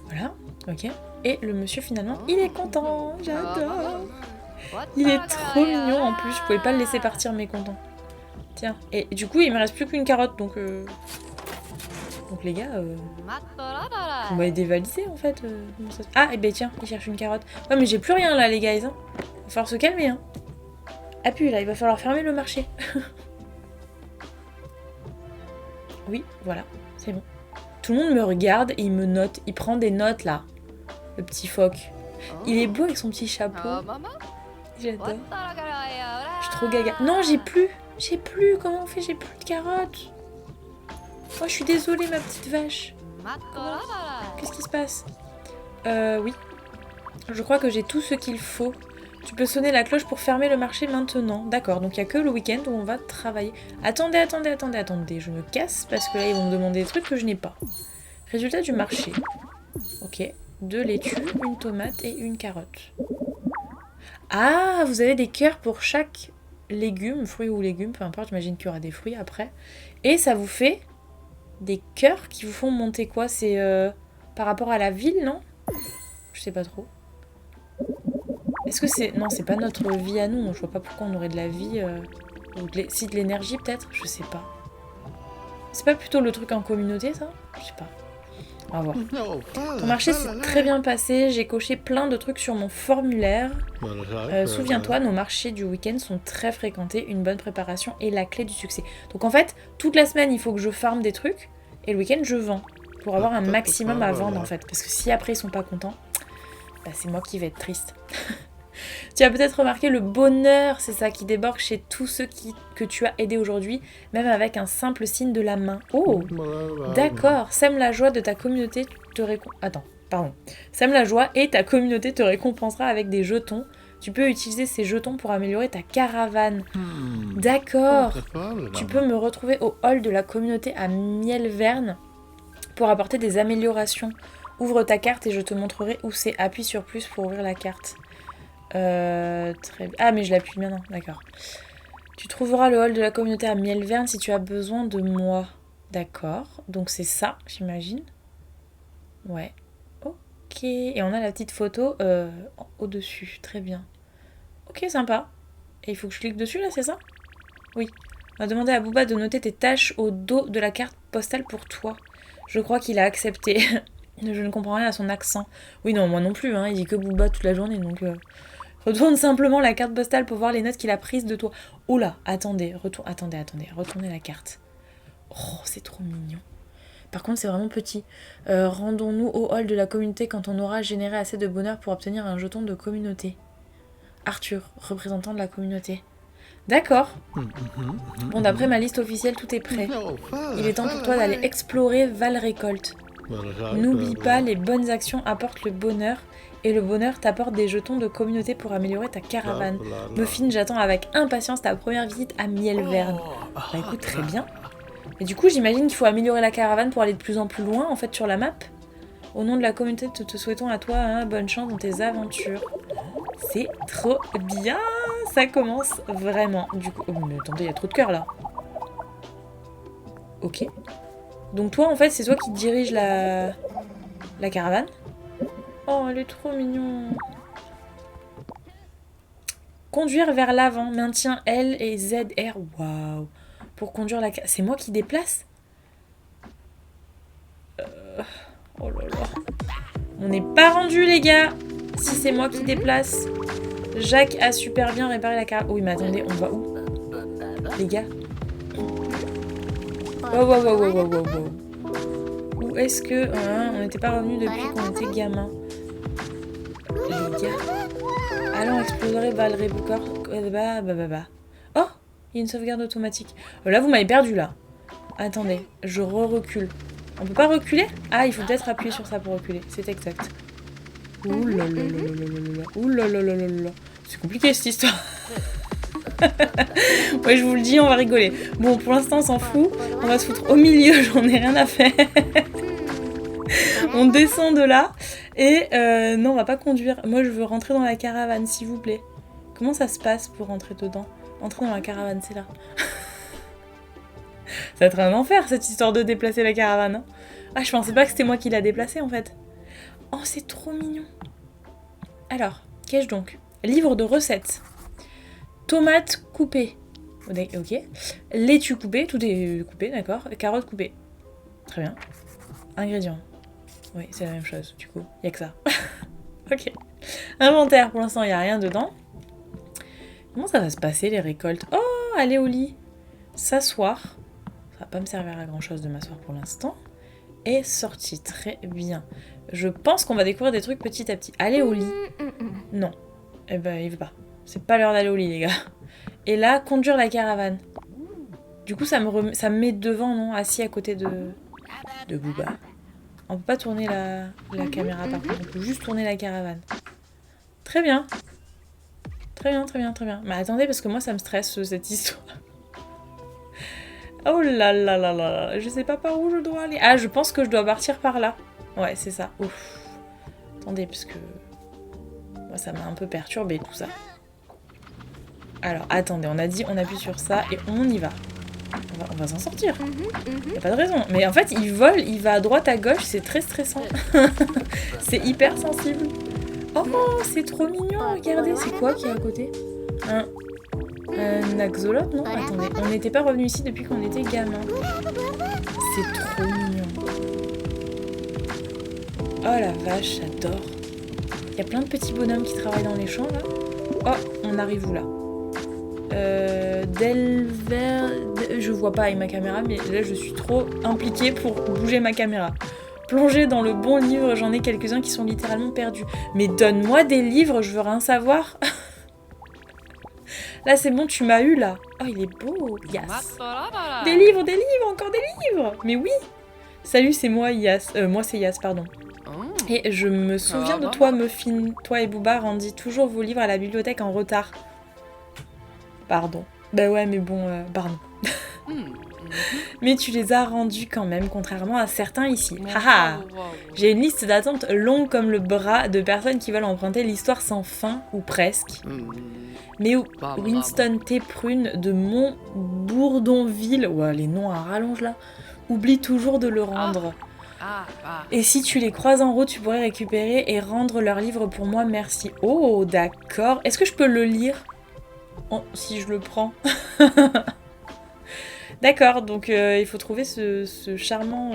Voilà, ok. Et le monsieur, finalement, il est content. J'adore. Il est trop mignon, en plus. Je pouvais pas le laisser partir, mécontent. Tiens. Et du coup, il me reste plus qu'une carotte, donc... Donc les gars, on va les dévaliser en fait. Ah, et ben tiens, il cherche une carotte. Ouais, mais j'ai plus rien là, les guys. Hein. Va falloir se calmer. Hein. Appuie là, il va falloir fermer le marché. Oui, voilà, c'est bon. Tout le monde me regarde et il me note. Il prend des notes là. Le petit phoque. Il est beau avec son petit chapeau. J'adore. Je suis trop gaga. Non, j'ai plus. Comment on fait? J'ai plus de carottes. Oh, je suis désolée, ma petite vache. Qu'est-ce qui se passe? Oui. Je crois que j'ai tout ce qu'il faut. Tu peux sonner la cloche pour fermer le marché maintenant. D'accord, donc il n'y a que le week-end où on va travailler. Attendez. Je me casse parce que là, ils vont me demander des trucs que je n'ai pas. Résultat du marché. Ok. 2 laitues, une tomate et une carotte. Ah, vous avez des cœurs pour chaque légume, fruit ou légume, peu importe, j'imagine qu'il y aura des fruits après. Et ça vous fait... des cœurs qui vous font monter quoi? C'est par rapport à la ville, non? Je sais pas trop. Est-ce que c'est... Non, c'est pas notre vie à nous. Je vois pas pourquoi on aurait de la vie. Ou si de l'énergie, peut-être? Je sais pas. C'est pas plutôt le truc en communauté, ça? Je sais pas. On va voir. Ton marché s'est très bien passé. J'ai coché plein de trucs sur mon formulaire. Souviens-toi, nos marchés du week-end sont très fréquentés. Une bonne préparation est la clé du succès. Donc en fait, toute la semaine, il faut que je farme des trucs. Et le week-end, je vends. Pour avoir un maximum à vendre, en fait. Parce que si après, ils sont pas contents, bah, c'est moi qui vais être triste. Tu as peut-être remarqué le bonheur, c'est ça, qui déborde chez tous ceux que tu as aidés aujourd'hui, même avec un simple signe de la main. Oh, d'accord. Sème la joie de ta communauté Sème la joie et ta communauté te récompensera avec des jetons. Tu peux utiliser ces jetons pour améliorer ta caravane. D'accord. Tu peux me retrouver au hall de la communauté à Mielverne pour apporter des améliorations. Ouvre ta carte et je te montrerai où c'est. Appuie sur plus pour ouvrir la carte. Très bien. Ah, mais je l'appuie maintenant, d'accord. Tu trouveras le hall de la communauté à Mielverne si tu as besoin de moi. D'accord. Donc c'est ça, j'imagine. Ouais. Ok. Et on a la petite photo au-dessus. Très bien. Ok, sympa. Et il faut que je clique dessus, là, c'est ça? Oui. On va demander à Booba de noter tes tâches au dos de la carte postale pour toi. Je crois qu'il a accepté. Je ne comprends rien à son accent. Oui, non, moi non plus, hein. Il dit que Booba toute la journée, donc... Retourne simplement la carte postale pour voir les notes qu'il a prises de toi. Oh là, attendez, retournez la carte. Oh, c'est trop mignon. Par contre, c'est vraiment petit. Rendons-nous au hall de la communauté quand on aura généré assez de bonheur pour obtenir un jeton de communauté. Arthur, représentant de la communauté. D'accord. Bon, d'après ma liste officielle, tout est prêt. Il est temps pour toi d'aller explorer Val Récolte. N'oublie pas, les bonnes actions apportent le bonheur, et le bonheur t'apporte des jetons de communauté pour améliorer ta caravane. Muffin, j'attends avec impatience ta première visite à Mielverne. Bah écoute, très bien. Et du coup, j'imagine qu'il faut améliorer la caravane pour aller de plus en plus loin, en fait, sur la map. Au nom de la communauté, te souhaitons à toi bonne chance dans tes aventures. C'est trop bien. Ça commence vraiment. Du coup, oh, mais attendez, il y a trop de cœur là. Ok. Donc toi, en fait, c'est toi qui dirige la caravane. Oh, elle est trop mignon. Conduire vers l'avant. Maintiens L et ZR. Waouh. Pour conduire la caravane. C'est moi qui déplace. Oh là là. On n'est pas rendu, les gars. Si c'est moi qui déplace. Jacques a super bien réparé la caravane. Oui, mais attendez, on va où? Les gars. Wow. Où est-ce que... on n'était pas revenu depuis qu'on était gamin. Les gars. Allons explorer Valréboucor. Oh, il y a une sauvegarde automatique. Oh, là, vous m'avez perdu, là. Attendez, je recule. On peut pas reculer? Ah, il faut peut-être appuyer sur ça pour reculer. C'est exact. Ouh là là là là là là. Ouh là là là là là. C'est compliqué, cette histoire. Ouais, je vous le dis, on va rigoler. Bon, pour l'instant, on s'en fout. On va se foutre au milieu, j'en ai rien à faire. On descend de là. Et non, on va pas conduire. Moi, je veux rentrer dans la caravane, s'il vous plaît. Comment ça se passe pour rentrer dedans? Entrer dans la caravane, c'est là. Ça va être un enfer, cette histoire de déplacer la caravane. Hein. Ah, je pensais pas que c'était moi qui l'a déplacée, en fait. Oh, c'est trop mignon. Alors, qu'ai-je donc? Livre de recettes. Tomates coupées. Ok. Laitue coupée, tout est coupé, d'accord. Carottes coupées. Très bien. Ingrédients. Oui, c'est la même chose, du coup. Il n'y a que ça. Ok. Inventaire, pour l'instant, il n'y a rien dedans. Comment ça va se passer, les récoltes? Oh, aller au lit. S'asseoir. Ça va pas me servir à grand-chose de m'asseoir pour l'instant. Et sortie. Très bien. Je pense qu'on va découvrir des trucs petit à petit. Aller au lit. Non. Eh ben, il veut pas. C'est pas l'heure d'aller au lit, les gars. Et là, conduire la caravane. Du coup, ça me met devant, non? Assis à côté de Booba. On peut pas tourner la caméra, par contre. On peut juste tourner la caravane. Très bien. Très bien. Mais attendez, parce que moi, ça me stresse, cette histoire. Oh là là là là. Je sais pas par où je dois aller. Ah, je pense que je dois partir par là. Ouais, c'est ça. Ouf. Attendez, parce que... Moi, ça m'a un peu perturbé, tout ça. Alors, attendez, on a dit, on appuie sur ça et on y va. On va s'en sortir. Y a pas de raison. Mais en fait, il vole, il va à droite, à gauche, c'est très stressant. C'est hyper sensible. Oh, c'est trop mignon, regardez. C'est quoi qui est à côté? Un axolote, non? Attendez, on n'était pas revenu ici depuis qu'on était gamin. C'est trop mignon. Oh la vache, j'adore. Il y a plein de petits bonhommes qui travaillent dans les champs, là. Oh, on arrive où, là? Je vois pas avec ma caméra, mais là je suis trop impliquée pour bouger ma caméra. Plonger dans le bon livre, j'en ai quelques-uns qui sont littéralement perdus. Mais donne-moi des livres, je veux rien savoir. Là c'est bon, tu m'as eu là. Oh il est beau, Yas. Des livres, encore des livres. Mais oui. Salut, c'est moi Yas. Moi c'est Yas, pardon. Et je me souviens de toi, Muffin. Toi et Booba rendit toujours vos livres à la bibliothèque en retard. Pardon. Bah ouais, mais bon, pardon. Mais tu les as rendus quand même, contrairement à certains ici. Haha. J'ai une liste d'attente longue comme le bras de personnes qui veulent emprunter l'histoire sans fin, ou presque. Mais Winston T. Prune de Montbourdonville, ouais, les noms à rallonge là, oublie toujours de le rendre. Et si tu les croises en route, tu pourrais récupérer et rendre leur livre pour moi, merci. Oh, d'accord. Est-ce que je peux le lire? Oh, si je le prends. D'accord, donc il faut trouver ce charmant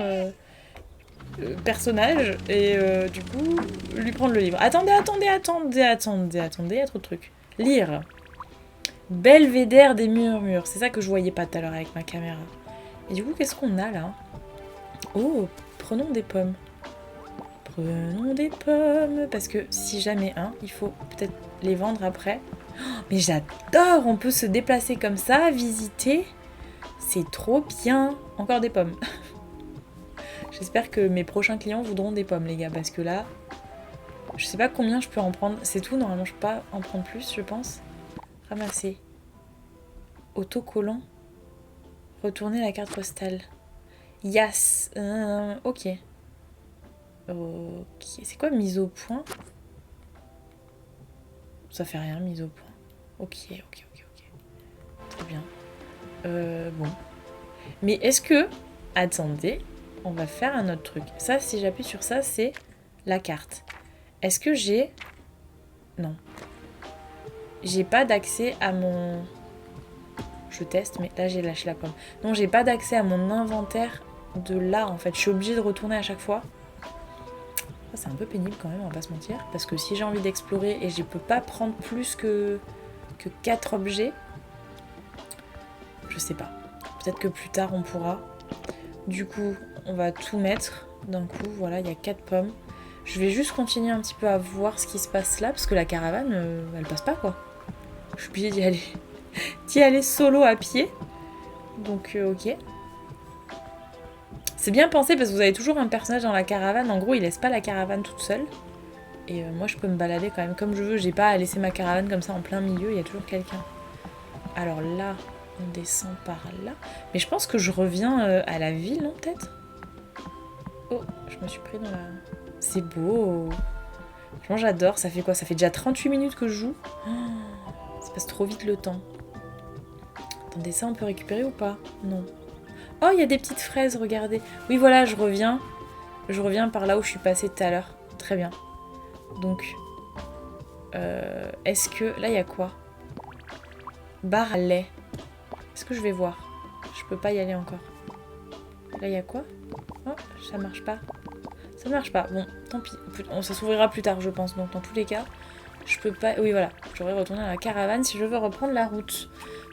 personnage et du coup lui prendre le livre. Attendez, il y a trop de trucs. Lire. Belvédère des murmures. C'est ça que je voyais pas tout à l'heure avec ma caméra. Et du coup, qu'est-ce qu'on a là? Oh, prenons des pommes. Prenons des pommes. Parce que si jamais il faut peut-être les vendre après. Oh, mais j'adore. On peut se déplacer comme ça, visiter. C'est trop bien. Encore des pommes. J'espère que mes prochains clients voudront des pommes, les gars. Parce que là, je sais pas combien je peux en prendre. C'est tout. Normalement, je peux pas en prendre plus, je pense. Ramasser. Autocollant. Retourner la carte postale. Yes. Ok. Ok. C'est quoi mise au point? Ça fait rien, mise au point. Ok. Très bien. Bon. Mais est-ce que... Attendez. On va faire un autre truc. Ça, si j'appuie sur ça, c'est la carte. Est-ce que j'ai... Non. J'ai pas d'accès à mon... Je teste, mais là, j'ai lâché la pomme. Non, j'ai pas d'accès à mon inventaire de là, en fait. Je suis obligée de retourner à chaque fois. C'est un peu pénible quand même, on va pas se mentir. Parce que si j'ai envie d'explorer et je peux pas prendre plus que 4 objets, je sais pas. Peut-être que plus tard, on pourra. Du coup, on va tout mettre d'un coup. Voilà, il y a 4 pommes. Je vais juste continuer un petit peu à voir ce qui se passe là, parce que la caravane, elle passe pas, quoi. Je suis obligée d'y aller solo à pied. Donc, ok. C'est bien pensé parce que vous avez toujours un personnage dans la caravane. En gros, il laisse pas la caravane toute seule. Et moi, je peux me balader quand même comme je veux. J'ai pas à laisser ma caravane comme ça en plein milieu. Il y a toujours quelqu'un. Alors là, on descend par là. Mais je pense que je reviens à la ville, non, peut-être? Oh, je me suis pris dans la... C'est beau. Franchement, j'adore. Ça fait quoi? Ça fait déjà 38 minutes que je joue. Oh, ça passe trop vite le temps. Attendez, ça, on peut récupérer ou pas? Non. Oh, il y a des petites fraises, regardez. Oui, voilà, je reviens. Je reviens par là où je suis passée tout à l'heure. Très bien. Donc, est-ce que... Là, il y a quoi? Bar à lait. Est-ce que je vais voir? Je peux pas y aller encore. Là, il y a quoi? Oh, ça marche pas. Ça marche pas. Bon, tant pis. Ça s'ouvrira plus tard, je pense. Donc, dans tous les cas, je peux pas... Oui, voilà. J'aurais retourné à la caravane si je veux reprendre la route.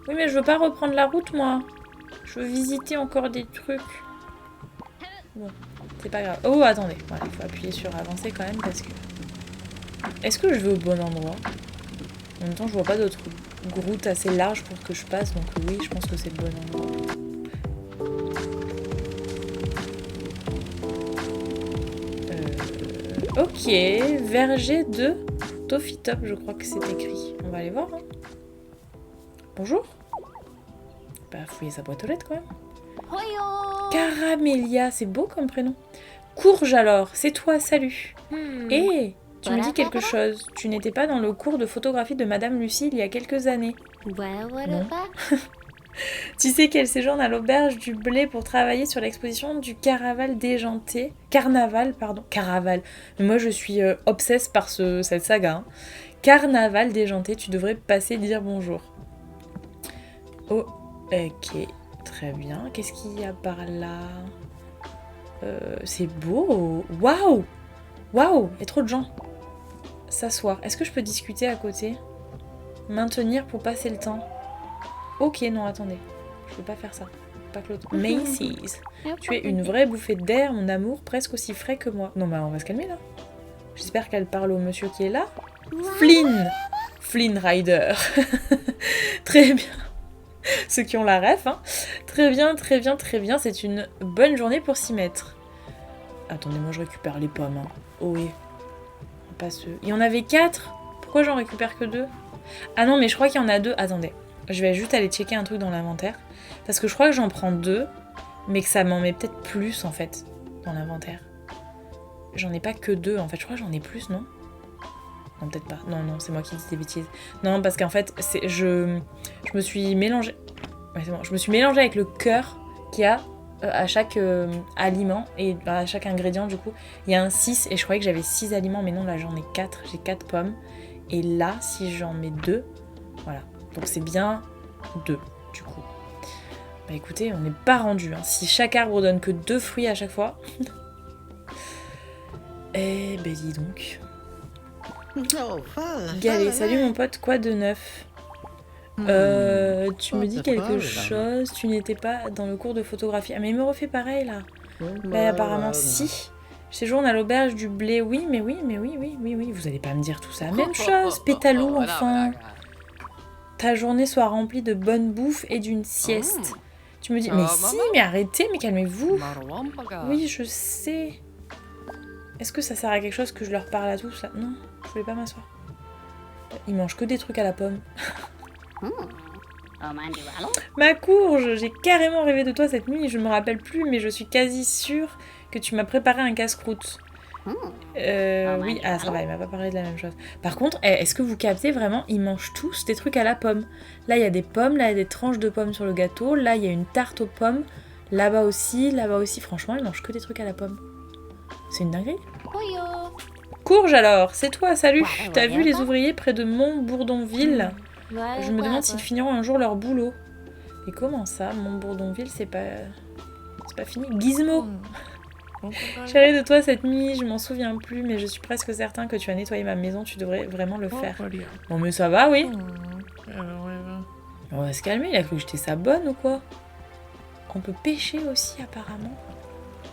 Oui, mais je veux pas reprendre la route, moi. Je veux visiter encore des trucs. Bon, c'est pas grave. Oh, attendez. Voilà, il faut appuyer sur avancer quand même parce que... Est-ce que je vais au bon endroit? En même temps, je vois pas d'autres routes assez larges pour que je passe. Donc oui, je pense que c'est le bon endroit. Ok, verger de Toffee-Top, je crois que c'est écrit. On va aller voir. Hein. Bonjour. Bah, fouiller sa boîte aux lettres quand même. Caramélia, c'est beau comme prénom. Courge alors, c'est toi, salut. Et tu me dis quelque chose. Tu n'étais pas dans le cours de photographie de Madame Lucie il y a quelques années. Non. Tu sais qu'elle séjourne à l'auberge du Blé pour travailler sur l'exposition du Carnaval déjanté. Carnaval, pardon. Caraval. Moi, je suis obsesse par cette saga. Hein. Carnaval déjanté, tu devrais passer dire bonjour. Oh, ok. Très bien. Qu'est-ce qu'il y a par là? C'est beau. Waouh! Waouh! Il y a trop de gens. S'asseoir. Est-ce que je peux discuter à côté? Maintenir pour passer le temps. Ok, non, attendez. Je peux pas faire ça. Pas que l'autre. Macy's. Tu es une vraie bouffée d'air, mon amour, presque aussi frais que moi. Non, bah on va se calmer là. J'espère qu'elle parle au monsieur qui est là. Flynn! Flynn Rider. Très bien. Ceux qui ont la ref, hein. Très bien, très bien, très bien. C'est une bonne journée pour s'y mettre. Attendez, moi je récupère les pommes. Hein. Oh oui. Pas ceux. Il y en avait 4. Pourquoi j'en récupère que 2? Ah non, mais je crois qu'il y en a 2. Attendez. Je vais juste aller checker un truc dans l'inventaire. Parce que je crois que j'en prends 2. Mais que ça m'en met peut-être plus en fait. Dans l'inventaire. J'en ai pas que 2 en fait. Je crois que j'en ai plus, non? Non, peut-être pas. Non, non, c'est moi qui dis des bêtises. Non, parce qu'en fait, je me suis mélangée... Ouais, c'est bon. Je me suis mélangée avec le cœur qu'il y a à chaque aliment. Et à chaque ingrédient, du coup. Il y a un 6 et je croyais que j'avais 6 aliments. Mais non, là, j'en ai 4. J'ai 4 pommes. Et là, si j'en mets 2, voilà. Donc c'est bien 2, du coup. Bah écoutez, on n'est pas rendu. Hein. Si chaque arbre donne que 2 fruits à chaque fois... Eh ben dis donc. Oh, Galé, salut mon pote, quoi de neuf? Tu me dis quelque chose, tu n'étais pas dans le cours de photographie. Ah mais il me refait pareil là. Bah apparemment si. Je séjourne à l'auberge du blé, oui, vous allez pas me dire tout ça. Même chose, pétalou enfin. Ta journée soit remplie de bonne bouffe et d'une sieste. Tu me dis, mais si, mais arrêtez, mais calmez-vous. Oui, je sais. Est-ce que ça sert à quelque chose que je leur parle à tous là? Non, je voulais pas m'asseoir. Ils mangent que des trucs à la pomme. Ma courge, j'ai carrément rêvé de toi cette nuit, je me rappelle plus, mais je suis quasi sûre que tu m'as préparé un casse-croûte. Oui, ah ça va, il m'a pas parlé de la même chose. Par contre, est-ce que vous captez vraiment, ils mangent tous des trucs à la pomme. Là, il y a des pommes, là, il y a des tranches de pommes sur le gâteau, là, il y a une tarte aux pommes, là-bas aussi, franchement, ils mangent que des trucs à la pomme. C'est une dinguerie. Courge alors, c'est toi, salut. T'as vu les ouvriers près de Montbourdonville? Je me demande s'ils finiront un jour leur boulot. Et comment ça, Montbourdonville, c'est pas fini? Gizmo. J'ai rêvé de toi cette nuit, je m'en souviens plus, mais je suis presque certain que tu as nettoyé ma maison, tu devrais vraiment le faire. Bon mais ça va, oui. On va se calmer, il a cru que j'étais sa bonne ou quoi? On peut pêcher aussi apparemment.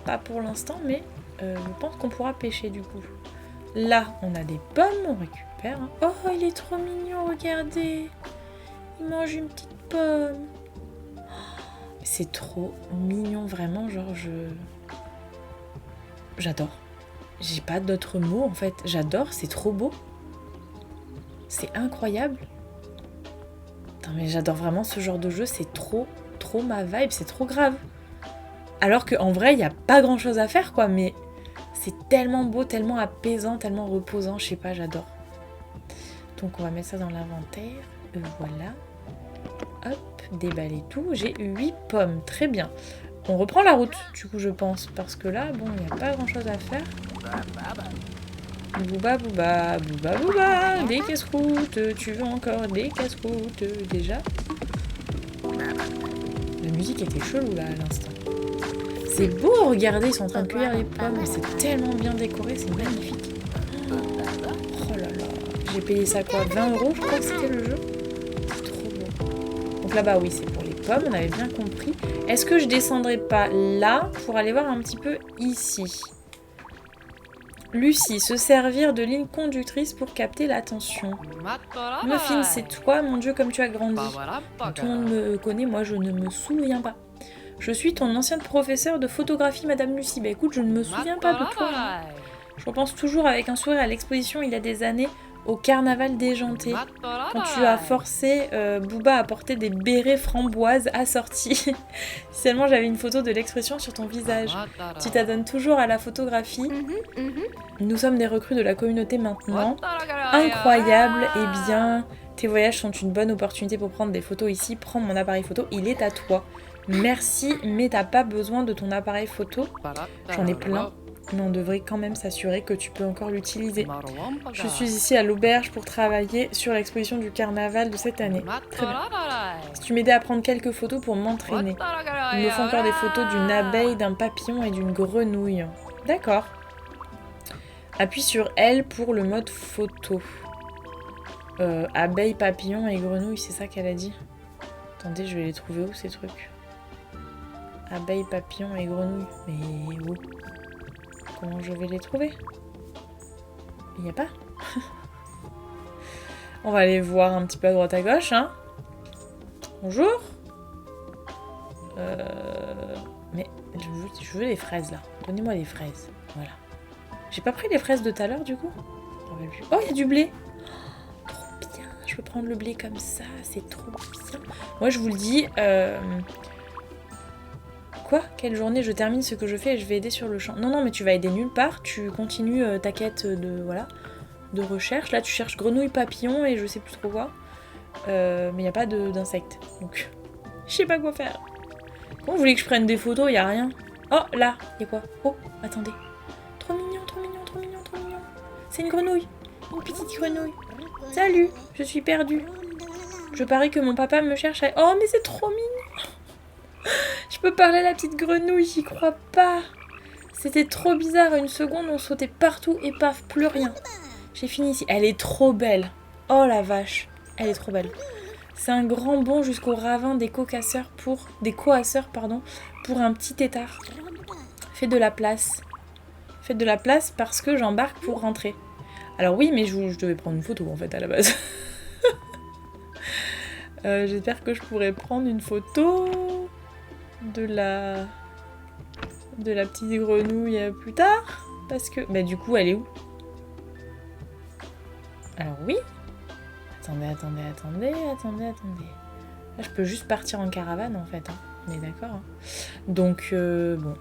Pas pour l'instant, mais je pense qu'on pourra pêcher du coup. Là, on a des pommes, on récupère. Hein. Oh, il est trop mignon, regardez. Il mange une petite pomme. C'est trop mignon, vraiment, genre J'adore. J'ai pas d'autres mots en fait. J'adore, c'est trop beau. C'est incroyable. Putain, mais j'adore vraiment ce genre de jeu, c'est trop ma vibe, c'est trop grave. Alors qu'en vrai, il n'y a pas grand chose à faire quoi, mais c'est tellement beau, tellement apaisant, tellement reposant, je sais pas, j'adore. Donc on va mettre ça dans l'inventaire. Voilà. Hop, déballer tout. J'ai 8 pommes, très bien. On reprend la route, du coup, je pense. Parce que là, bon, il n'y a pas grand-chose à faire. Bouba, bouba, bouba, bouba. Des casse-croûtes. Tu veux encore des casse-croûtes déjà? La musique était chelou, là, à l'instant. C'est beau, regardez, ils sont en train de cueillir les pommes. C'est tellement bien décoré, c'est magnifique. Oh là là. J'ai payé ça, quoi, 20 €, je crois que c'était le jeu. C'est trop beau. Donc là-bas, oui, c'est pour les pommes, on avait bien compris. Est-ce que je descendrai pas là pour aller voir un petit peu ici? Lucie, se servir de ligne conductrice pour capter l'attention. Muffin, c'est toi, mon Dieu, comme tu as grandi. Tout le monde me connaît, moi je ne me souviens pas. Je suis ton ancienne professeure de photographie, Madame Lucie. Bah écoute, je ne me souviens pas de toi. Je repense toujours avec un sourire à l'exposition il y a des années au carnaval déjanté, quand tu as forcé Booba à porter des bérets framboises assortis. Seulement j'avais une photo de l'expression sur ton visage. Tu t'adonnes toujours à la photographie. Nous sommes des recrues de la communauté maintenant. Incroyable, eh bien, tes voyages sont une bonne opportunité pour prendre des photos ici. Prends mon appareil photo, il est à toi. Merci, mais t'as pas besoin de ton appareil photo. J'en ai plein. Mais on devrait quand même s'assurer que tu peux encore l'utiliser. Je suis ici à l'auberge pour travailler sur l'exposition du carnaval de cette année. Très bien. Si tu m'aidais à prendre quelques photos pour m'entraîner. Il me faut encore des photos d'une abeille, d'un papillon et d'une grenouille. D'accord. Appuie sur L pour le mode photo. Abeille, papillon et grenouille, c'est ça qu'elle a dit. Attendez, je vais les trouver où ces trucs? Abeille, papillon et grenouille. Mais où? Comment je vais les trouver? Il n'y a pas. On va aller voir un petit peu à droite à gauche, hein. Bonjour. Mais je veux les fraises là. Donnez-moi les fraises. Voilà. J'ai pas pris les fraises de tout à l'heure du coup. Oh, il y a du blé. Oh, trop bien. Je peux prendre le blé comme ça. C'est trop bien. Moi, je vous le dis. Quoi? Quelle journée? Je termine ce que je fais et je vais aider sur le champ. Non, non, mais tu vas aider nulle part. Tu continues ta quête de recherche. Là, tu cherches grenouille, papillon et je sais plus trop quoi. Mais il n'y a pas d'insectes. Donc, je sais pas quoi faire. Comment vous voulez que je prenne des photos? Il n'y a rien. Oh, là, il y a quoi? Oh, attendez. Trop mignon, trop mignon, trop mignon, trop mignon. C'est une grenouille. Une petite grenouille. Salut, je suis perdue. Je parie que mon papa me cherche à... Oh, mais c'est trop mignon. Je peux parler à la petite grenouille, j'y crois pas. C'était trop bizarre, une seconde on sautait partout et paf, plus rien. J'ai fini ici. Elle est trop belle. Oh la vache, elle est trop belle. C'est un grand bond jusqu'au ravin des coasseurs pour un petit tétard. Faites de la place. Faites de la place parce que j'embarque pour rentrer. Alors oui, mais je devais prendre une photo en fait à la base. J'espère que je pourrai prendre une photo de la petite grenouille plus tard. Parce que... Bah du coup, elle est où? Alors oui. Attendez. Là, je peux juste partir en caravane en fait. Hein. On est d'accord. Hein. Donc, bon.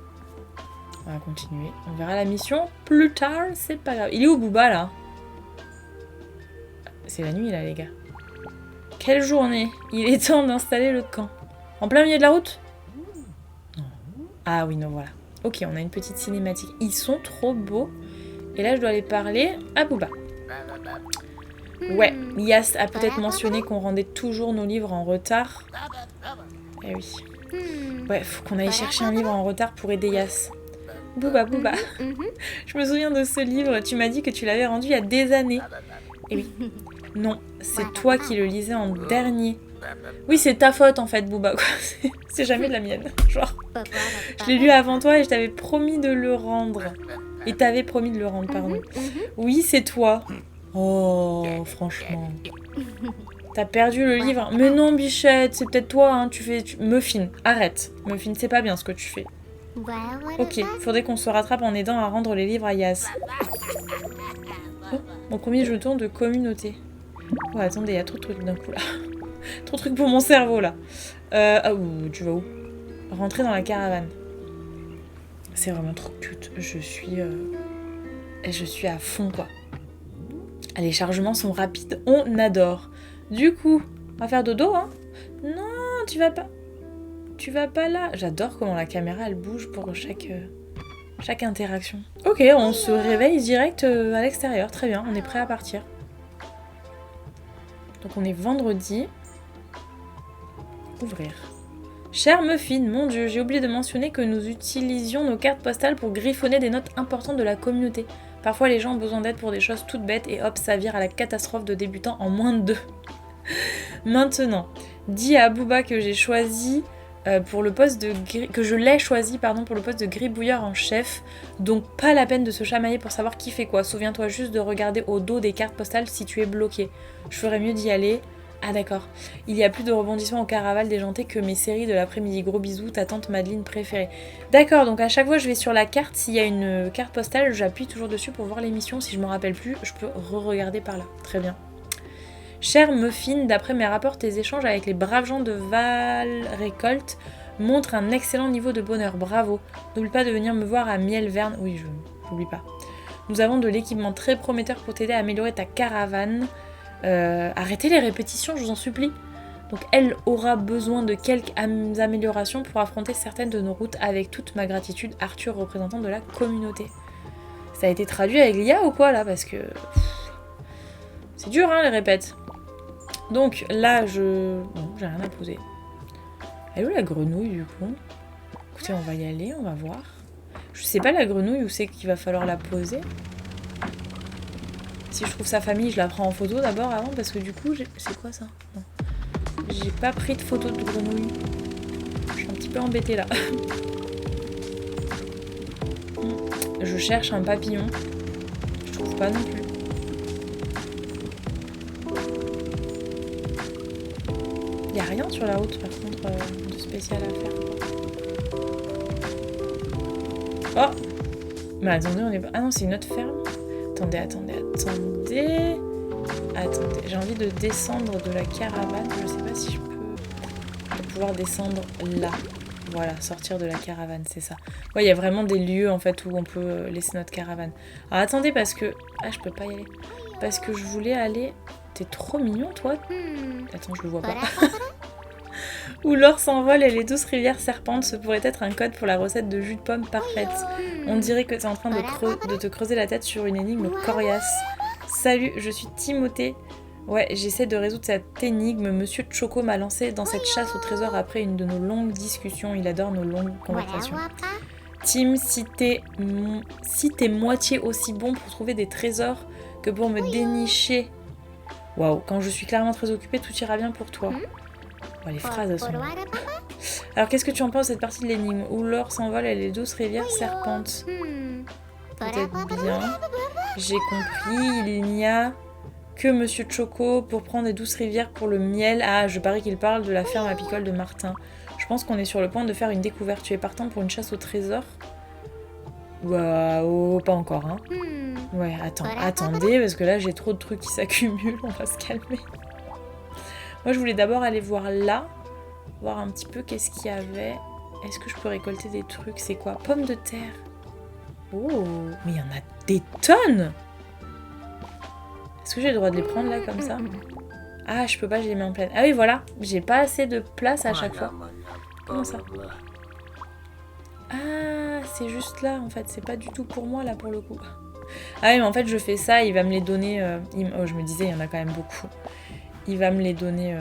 On va continuer. On verra la mission plus tard, c'est pas grave. Il est où Booba là? C'est la nuit là les gars. Quelle journée! Il est temps d'installer le camp. En plein milieu de la route? Non. Ah oui, non, voilà. Ok, on a une petite cinématique. Ils sont trop beaux. Et là, je dois aller parler à Booba. Ouais, Yas a peut-être mentionné qu'on rendait toujours nos livres en retard. Eh oui. Ouais, faut qu'on aille chercher un livre en retard pour aider Yas. Booba. Je me souviens de ce livre. Tu m'as dit que tu l'avais rendu il y a des années. Eh oui. Non, c'est toi qui le lisais en dernier. Oui, c'est ta faute en fait, Booba. C'est jamais de la mienne. Genre, je l'ai lu avant toi et je t'avais promis de le rendre. Et t'avais promis de le rendre, pardon. Oui, c'est toi. Oh, franchement. T'as perdu le livre. Mais non, Bichette, c'est peut-être toi. Hein. Muffin, arrête. Muffin, c'est pas bien ce que tu fais. Ok, faudrait qu'on se rattrape en aidant à rendre les livres à Yas. Oh, mon premier jeton de communauté. Oh, attendez, il y a trop de trucs d'un coup là. Trop de trucs pour mon cerveau là. Tu vas où? Rentrer dans la caravane. C'est vraiment trop cute. Je suis à fond quoi. Les chargements sont rapides. On adore. Du coup, on va faire dodo hein. Non, tu vas pas. Tu vas pas là. J'adore comment la caméra elle bouge pour chaque interaction. Ok, on se réveille direct à l'extérieur. Très bien, on est prêt à partir. Donc on est vendredi. Ouvrir. Cher Muffin, mon dieu, j'ai oublié de mentionner que nous utilisions nos cartes postales pour griffonner des notes importantes de la communauté. Parfois les gens ont besoin d'aide pour des choses toutes bêtes et hop, ça vire à la catastrophe de débutants en moins de 2. Maintenant, dis à Booba que j'ai choisi pour le poste de pour le poste de gribouilleur en chef, donc pas la peine de se chamailler pour savoir qui fait quoi. Souviens-toi juste de regarder au dos des cartes postales si tu es bloqué. Je ferais mieux d'y aller. Ah d'accord. Il y a plus de rebondissements au Caraval déjanté que mes séries de l'après-midi. Gros bisous, ta tante Madeleine préférée. D'accord, donc à chaque fois je vais sur la carte, s'il y a une carte postale, j'appuie toujours dessus pour voir l'émission. Si je me rappelle plus, je peux re-regarder par là. Très bien. Cher Muffin, d'après mes rapports, tes échanges avec les braves gens de Val Récolte montrent un excellent niveau de bonheur. Bravo. N'oublie pas de venir me voir à Mielverne. Oui, je n'oublie pas. Nous avons de l'équipement très prometteur pour t'aider à améliorer ta caravane. Arrêtez les répétitions, je vous en supplie. Donc elle aura besoin de quelques améliorations pour affronter certaines de nos routes avec toute ma gratitude. Arthur, représentant de la communauté. Ça a été traduit avec l'IA ou quoi là? Parce que... c'est dur hein les répètes. Donc là bon, j'ai rien à poser. Elle est où la grenouille du coup? Écoutez, on va y aller, on va voir. Je sais pas la grenouille où c'est qu'il va falloir la poser. Si je trouve sa famille, je la prends en photo d'abord avant parce que du coup, c'est quoi ça? Non. J'ai pas pris de photo de grenouille. Je suis un petit peu embêtée là. Je cherche un papillon. Je trouve pas non plus. Y a rien sur la route par contre de spécial à faire. Oh! Mais attendez, on est pas... Ah non, c'est une autre ferme. Attendez. J'ai envie de descendre de la caravane. Je sais pas si je peux pouvoir descendre là. Voilà, sortir de la caravane, c'est ça. Ouais, il y a vraiment des lieux en fait où on peut laisser notre caravane. Alors attendez parce que... Ah, je peux pas y aller. Parce que je voulais aller... T'es trop mignon toi. Attends, je le vois pas. Où l'or s'envole et les douces rivières serpentent, ce pourrait être un code pour la recette de jus de pomme parfaite. On dirait que t'es en train de te creuser la tête sur une énigme coriace. Salut, je suis Timothée. Ouais, j'essaie de résoudre cette énigme. Monsieur Choco m'a lancé dans cette chasse au trésor après une de nos longues discussions. Il adore nos longues conversations. Tim, si t'es moitié aussi bon pour trouver des trésors que pour me dénicher. Waouh, quand je suis clairement très occupée, tout ira bien pour toi. Oh, les phrases, elles sont... Alors, qu'est-ce que tu en penses de cette partie de l'énigme où l'or s'envole et les douces rivières serpentent? Peut-être bien. J'ai compris, il n'y a que Monsieur Choco pour prendre des douces rivières pour le miel. Ah, je parie qu'il parle de la ferme apicole de Martin. Je pense qu'on est sur le point de faire une découverte. Tu es partant pour une chasse au trésor? Waouh, pas encore, hein. Ouais, attendez, parce que là, j'ai trop de trucs qui s'accumulent. On va se calmer. Moi, je voulais d'abord aller voir là. Voir un petit peu qu'est-ce qu'il y avait. Est-ce que je peux récolter des trucs? C'est quoi? Pommes de terre. Oh, mais il y en a des tonnes! Est-ce que j'ai le droit de les prendre là comme ça? Ah, je peux pas, je les mets en pleine. Ah oui, voilà, j'ai pas assez de place à chaque fois. Comment ça? Ah, c'est juste là en fait, c'est pas du tout pour moi là pour le coup. Ah oui, mais en fait, je fais ça, il va me les donner. Oh, je me disais, il y en a quand même beaucoup. Il va me les donner.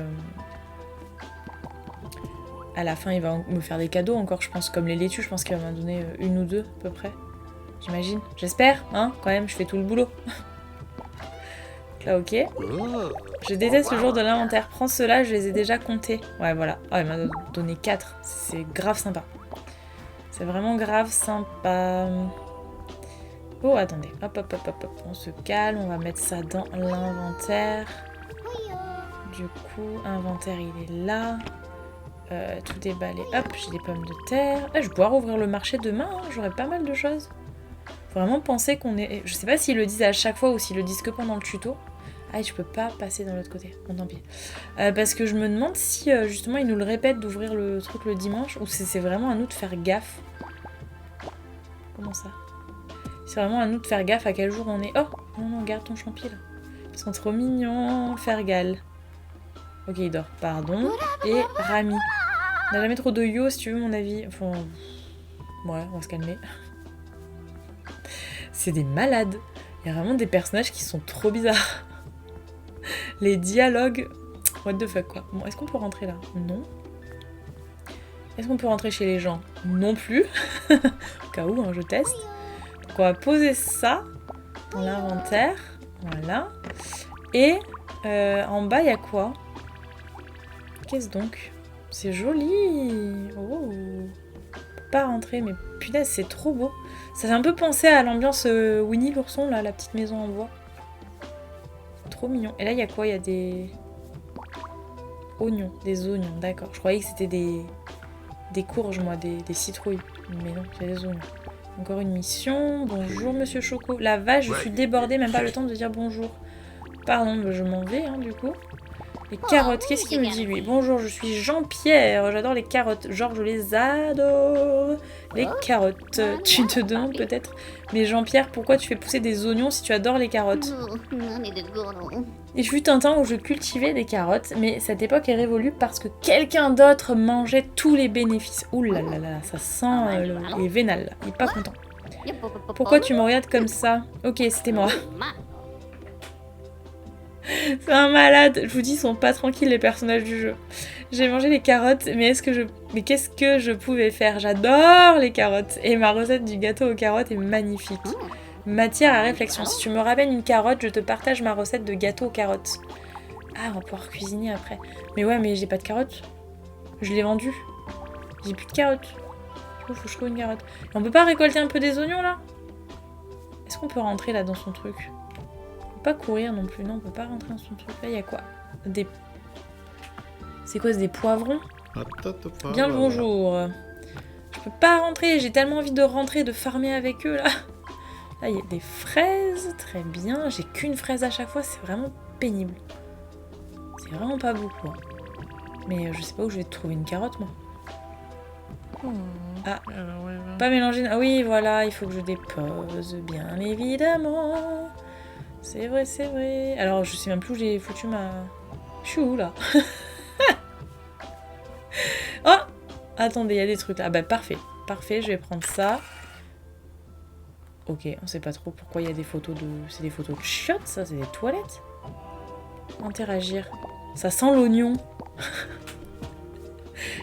À la fin, il va me faire des cadeaux encore, je pense, comme les laitues, je pense qu'il va m'en donner une ou deux à peu près. J'imagine. J'espère, hein, quand même, je fais tout le boulot. Là, ok. Je déteste le jour de l'inventaire. Prends ceux-là, je les ai déjà comptés. Ouais, voilà. Oh, il m'a donné 4. C'est grave sympa. C'est vraiment grave sympa. Oh, attendez. Hop, hop, hop, hop, hop. On se calme, on va mettre ça dans l'inventaire. Du coup, inventaire, il est là. Tout déballé. Hop, j'ai des pommes de terre. Ah, je vais pouvoir ouvrir le marché demain, hein. J'aurai pas mal de choses. Faut vraiment penser qu'on est... Je sais pas s'ils le disent à chaque fois ou s'ils le disent que pendant le tuto. Ah, je peux pas passer dans l'autre côté. Bon, tant pis. Parce que je me demande si, justement, ils nous le répètent d'ouvrir le truc le dimanche ou si c'est vraiment à nous de faire gaffe. Comment ça? C'est vraiment à nous de faire gaffe à quel jour on est... Oh! Non, non, garde ton champi, là. Ils sont trop mignons. Fergal. Ok, il dort. Pardon. Et Rami. On n'a jamais trop de yo, si tu veux, mon avis. Enfin... Ouais, on va se calmer. C'est des malades. Il y a vraiment des personnages qui sont trop bizarres. Les dialogues... What the fuck, quoi. Bon, est-ce qu'on peut rentrer là? Non. Est-ce qu'on peut rentrer chez les gens? Non plus. Au cas où, hein, je teste. Donc on va poser ça dans l'inventaire. Voilà. Et en bas, il y a quoi? Qu'est-ce donc? C'est joli. Oh. Pas rentrer, mais punaise, c'est trop beau. Ça fait un peu penser à l'ambiance Winnie l'ourson, là, la petite maison en bois. Trop mignon. Et là, il y a quoi? Il y a des oignons. Des oignons, d'accord. Je croyais que c'était des courges, moi, des citrouilles. Mais non, c'est des oignons. Encore une mission. Bonjour, monsieur Choco. La vache, je suis débordée, même pas le temps de dire bonjour. Pardon, je m'en vais, hein, du coup. Les carottes, qu'est-ce qu'il me dit lui? Bonjour, je suis Jean-Pierre, j'adore les carottes. Genre, je les adore. Les carottes. Tu te demandes peut-être, mais Jean-Pierre, pourquoi tu fais pousser des oignons si tu adores les carottes? Il fut un temps où je cultivais des carottes, mais cette époque est révolue parce que quelqu'un d'autre mangeait tous les bénéfices. Ouh là là là, ça sent les vénales, là. Il est pas content. Pourquoi tu me regardes comme ça? Ok, c'était moi. C'est un malade. Je vous dis, ils sont pas tranquilles les personnages du jeu. J'ai mangé les carottes, mais qu'est-ce que je pouvais faire? J'adore les carottes. Et ma recette du gâteau aux carottes est magnifique. Matière à réflexion. Si tu me ramènes une carotte, je te partage ma recette de gâteau aux carottes. Ah, on va pouvoir cuisiner après. Mais ouais, mais j'ai pas de carottes. Je l'ai vendu. J'ai plus de carottes. Faut que je trouve une carotte. Et on peut pas récolter un peu des oignons là? Est-ce qu'on peut rentrer là dans son truc? Pas courir non plus, non, on peut pas rentrer dans son truc. Là, il y a quoi? Des... C'est quoi, c'est des poivrons? Bien le bonjour. Je peux pas rentrer, j'ai tellement envie de rentrer, de farmer avec eux, là. Là, il y a des fraises, très bien. J'ai qu'une fraise à chaque fois, c'est vraiment pénible. C'est vraiment pas beaucoup. Hein. Mais je sais pas où je vais trouver une carotte, moi. Ah, pas mélanger... Ah oui, voilà, il faut que je dépose, bien évidemment. C'est vrai, c'est vrai. Alors, je sais même plus où j'ai foutu ma... Je suis où, là? Oh! Attendez, il y a des trucs là. Ah bah, parfait. Parfait, je vais prendre ça. Ok, on sait pas trop pourquoi il y a des photos de... C'est des photos de chiottes, ça? C'est des toilettes? Interagir. Ça sent l'oignon.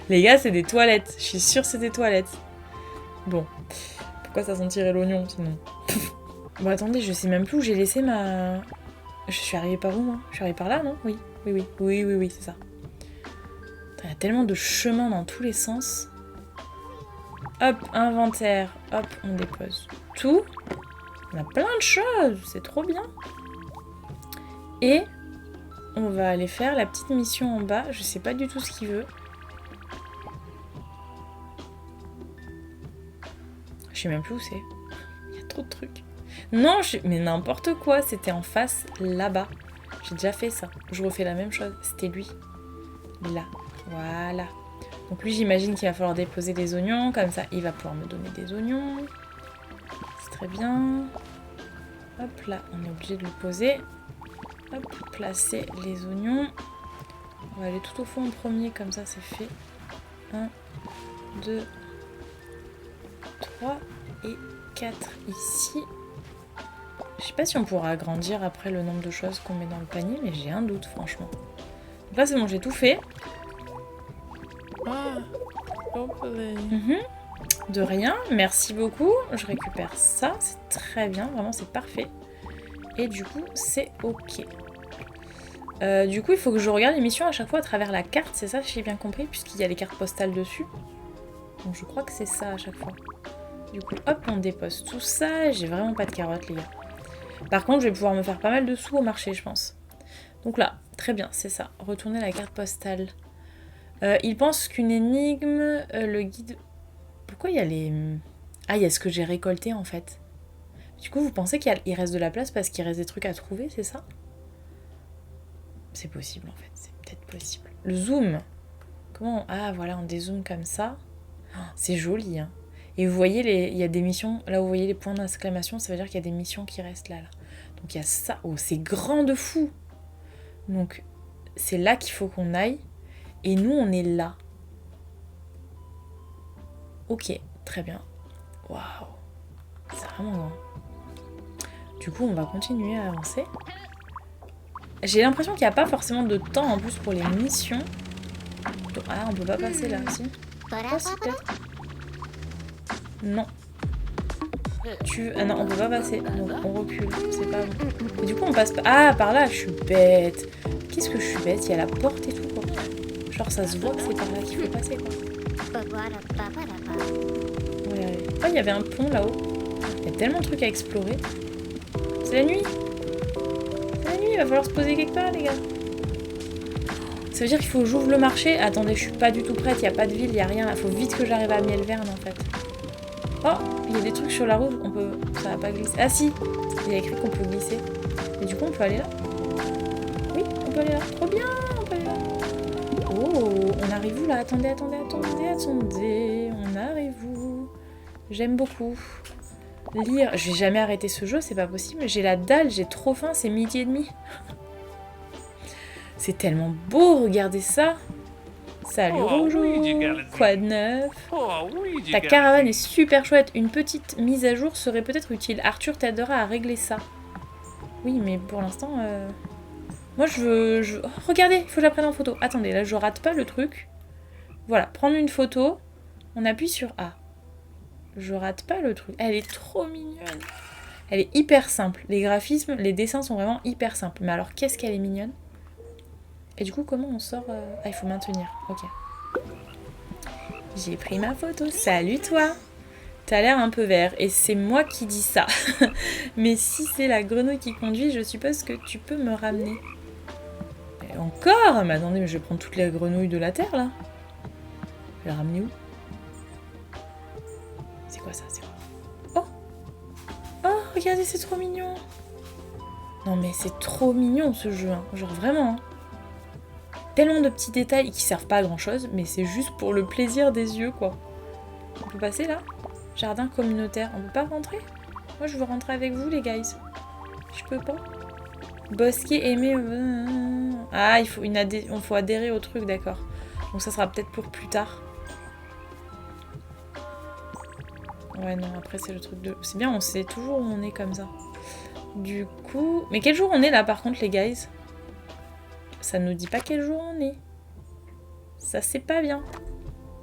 Les gars, c'est des toilettes. Je suis sûre que c'est des toilettes. Bon. Pourquoi ça sentirait l'oignon, sinon? Bon, attendez, je sais même plus où j'ai laissé ma... Je suis arrivée par où, moi? Je suis arrivée par là, non? Oui, c'est ça. Il y a tellement de chemins dans tous les sens. Hop, inventaire. Hop, on dépose tout. On a plein de choses, c'est trop bien. Et on va aller faire la petite mission en bas. Je sais pas du tout ce qu'il veut. Je sais même plus où c'est. Il y a trop de trucs. Non, mais n'importe quoi, c'était en face, là-bas. J'ai déjà fait ça. Je refais la même chose. C'était lui. Là. Voilà. Donc lui, j'imagine qu'il va falloir déposer des oignons. Comme ça, il va pouvoir me donner des oignons. C'est très bien. Hop, là, on est obligé de le poser. Hop, placer les oignons. On va aller tout au fond en premier, comme ça, c'est fait. 1, 2, 3 et 4 ici. Je sais pas si on pourra agrandir après le nombre de choses qu'on met dans le panier, mais j'ai un doute, franchement. Donc là, c'est bon, j'ai tout fait. De rien, merci beaucoup. Je récupère ça, c'est très bien, vraiment, c'est parfait. Et du coup, c'est ok. Du coup, il faut que je regarde les missions à chaque fois à travers la carte, c'est ça, j'ai bien compris, puisqu'il y a les cartes postales dessus. Donc je crois que c'est ça à chaque fois. Du coup, hop, on dépose tout ça. J'ai vraiment pas de carottes, les gars. Par contre, je vais pouvoir me faire pas mal de sous au marché, je pense. Donc là, très bien, c'est ça. Retourner la carte postale. Il pense qu'une énigme, le guide... Pourquoi il y a les... Ah, il y a ce que j'ai récolté, en fait. Du coup, vous pensez qu'il reste de la place parce qu'il reste des trucs à trouver, c'est ça? C'est possible, en fait. C'est peut-être possible. Le zoom. Comment... Ah, voilà, on dézoome comme ça. Oh, c'est joli, hein. Et vous voyez, il y a des missions, là où vous voyez les points d'exclamation, ça veut dire qu'il y a des missions qui restent là. Donc il y a ça. Oh, c'est grand de fou. Donc c'est là qu'il faut qu'on aille. Et nous, on est là. Ok, très bien. Waouh. C'est vraiment grand. Du coup, on va continuer à avancer. J'ai l'impression qu'il n'y a pas forcément de temps en plus pour les missions. Ah, on peut pas passer là aussi. Ah, si, peut-être. Non. Ah non, on peut pas passer. Donc on recule. C'est pas bon. Et du coup, on passe pas. Ah, par là, je suis bête. Qu'est-ce que je suis bête? Il y a la porte et tout, quoi. Genre, ça se voit que c'est par là qu'il faut passer, quoi. Ouais. Oh, il y avait un pont là-haut. Il y a tellement de trucs à explorer. C'est la nuit. C'est la nuit, il va falloir se poser quelque part, les gars. Ça veut dire qu'il faut que j'ouvre le marché. Attendez, je suis pas du tout prête. Il n'y a pas de ville, il n'y a rien. Il faut vite que j'arrive à Mielverne, en fait. Oh, il y a des trucs sur la route, on peut... Ça va pas glisser. Ah si, il y a écrit qu'on peut glisser. Et du coup, on peut aller là. Oui, on peut aller là. Trop bien, on peut aller là. Oh, on arrive où là? Attendez. On arrive où? J'aime beaucoup. Lire. Je vais jamais arrêter ce jeu, c'est pas possible. J'ai la dalle, j'ai trop faim, c'est 12h30. C'est tellement beau, regardez ça. Salut Rojo, quoi de neuf? Ta caravane est super chouette, une petite mise à jour serait peut-être utile. Arthur t'aidera à régler ça. Oui, mais pour l'instant... Moi je veux... Oh, regardez, il faut que je la prenne en photo. Attendez, là je rate pas le truc. Voilà, prendre une photo, on appuie sur A. Je rate pas le truc. Elle est trop mignonne. Elle est hyper simple. Les graphismes, les dessins sont vraiment hyper simples. Mais alors qu'est-ce qu'elle est mignonne. Et du coup, comment on sort Ah, il faut maintenir. Ok. J'ai pris ma photo. Salut toi. T'as l'air un peu vert. Et c'est moi qui dis ça. Mais si c'est la grenouille qui conduit, je suppose que tu peux me ramener. Et encore? Mais attendez, mais je vais prendre toutes les grenouilles de la Terre, là. Je vais la ramener où? C'est quoi ça? C'est quoi? Oh! Oh, regardez, c'est trop mignon. Non mais c'est trop mignon ce jeu. Hein. Genre vraiment. Hein. Tellement de petits détails qui servent pas à grand chose, mais c'est juste pour le plaisir des yeux, quoi. On peut passer là? Jardin communautaire. On peut pas rentrer? Moi, je veux rentrer avec vous, les guys. Je peux pas? Bosquet aimé... Ah, il faut, faut adhérer au truc, d'accord. Donc ça sera peut-être pour plus tard. Ouais, non, après, c'est le truc de... C'est bien, on sait toujours où on est comme ça. Du coup... Mais quel jour on est, là, par contre, les guys? Ça nous dit pas quel jour on est. Ça, c'est pas bien.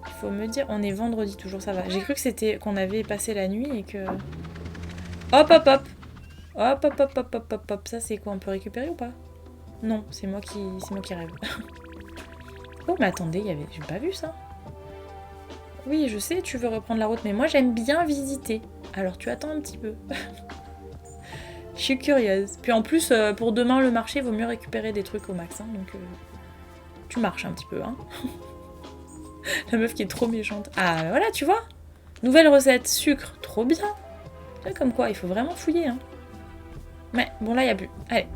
Il faut me dire. On est vendredi toujours, ça va. J'ai cru que c'était qu'on avait passé la nuit et que... Hop, hop, hop. Hop, hop, hop, hop, hop, hop, hop. Ça, c'est quoi? On peut récupérer ou pas? Non, c'est moi qui rêve. Oh, mais attendez, il y avait... J'ai pas vu ça. Oui, je sais, tu veux reprendre la route, mais moi, j'aime bien visiter. Alors, tu attends un petit peu. Je suis curieuse. Puis en plus, pour demain, le marché, vaut mieux récupérer des trucs au max. Hein, donc, tu marches un petit peu. Hein. La meuf qui est trop méchante. Ah, voilà, tu vois. Nouvelle recette, sucre. Trop bien. Comme quoi, il faut vraiment fouiller. Hein. Mais bon, là, il n'y a plus. Allez.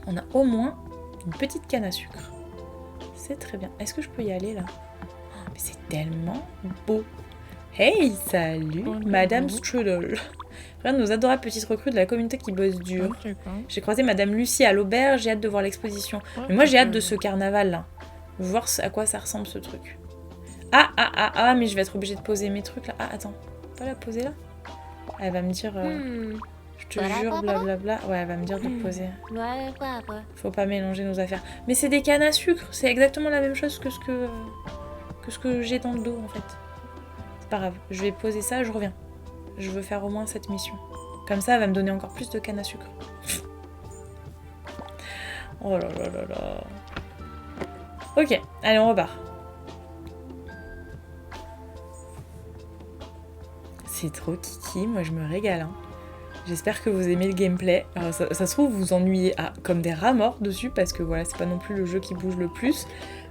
On a au moins une petite canne à sucre. C'est très bien. Est-ce que je peux y aller, là? Oh, mais c'est tellement beau. Hey, salut, Madame Strudel. Regarde nos adorables petites recrues de la communauté qui bosse dur. J'ai croisé Madame Lucie à l'auberge, j'ai hâte de voir l'exposition. Mais moi j'ai hâte de ce carnaval là. Je veux voir à quoi ça ressemble ce truc. Ah, mais je vais être obligée de poser mes trucs là. Ah, attends, pas la poser là? Elle va me dire, je te jure, blablabla. Ouais, elle va me dire de poser. Faut pas mélanger nos affaires. Mais c'est des cannes à sucre, c'est exactement la même chose que ce que j'ai dans le dos en fait. C'est pas grave, je vais poser ça, je reviens. Je veux faire au moins cette mission. Comme ça, elle va me donner encore plus de canne à sucre. Oh là là là là. Ok, allez, on repart. C'est trop kiki, moi je me régale. Hein. J'espère que vous aimez le gameplay. Alors, ça se trouve, vous vous ennuyez comme des rats morts dessus, parce que voilà, c'est pas non plus le jeu qui bouge le plus.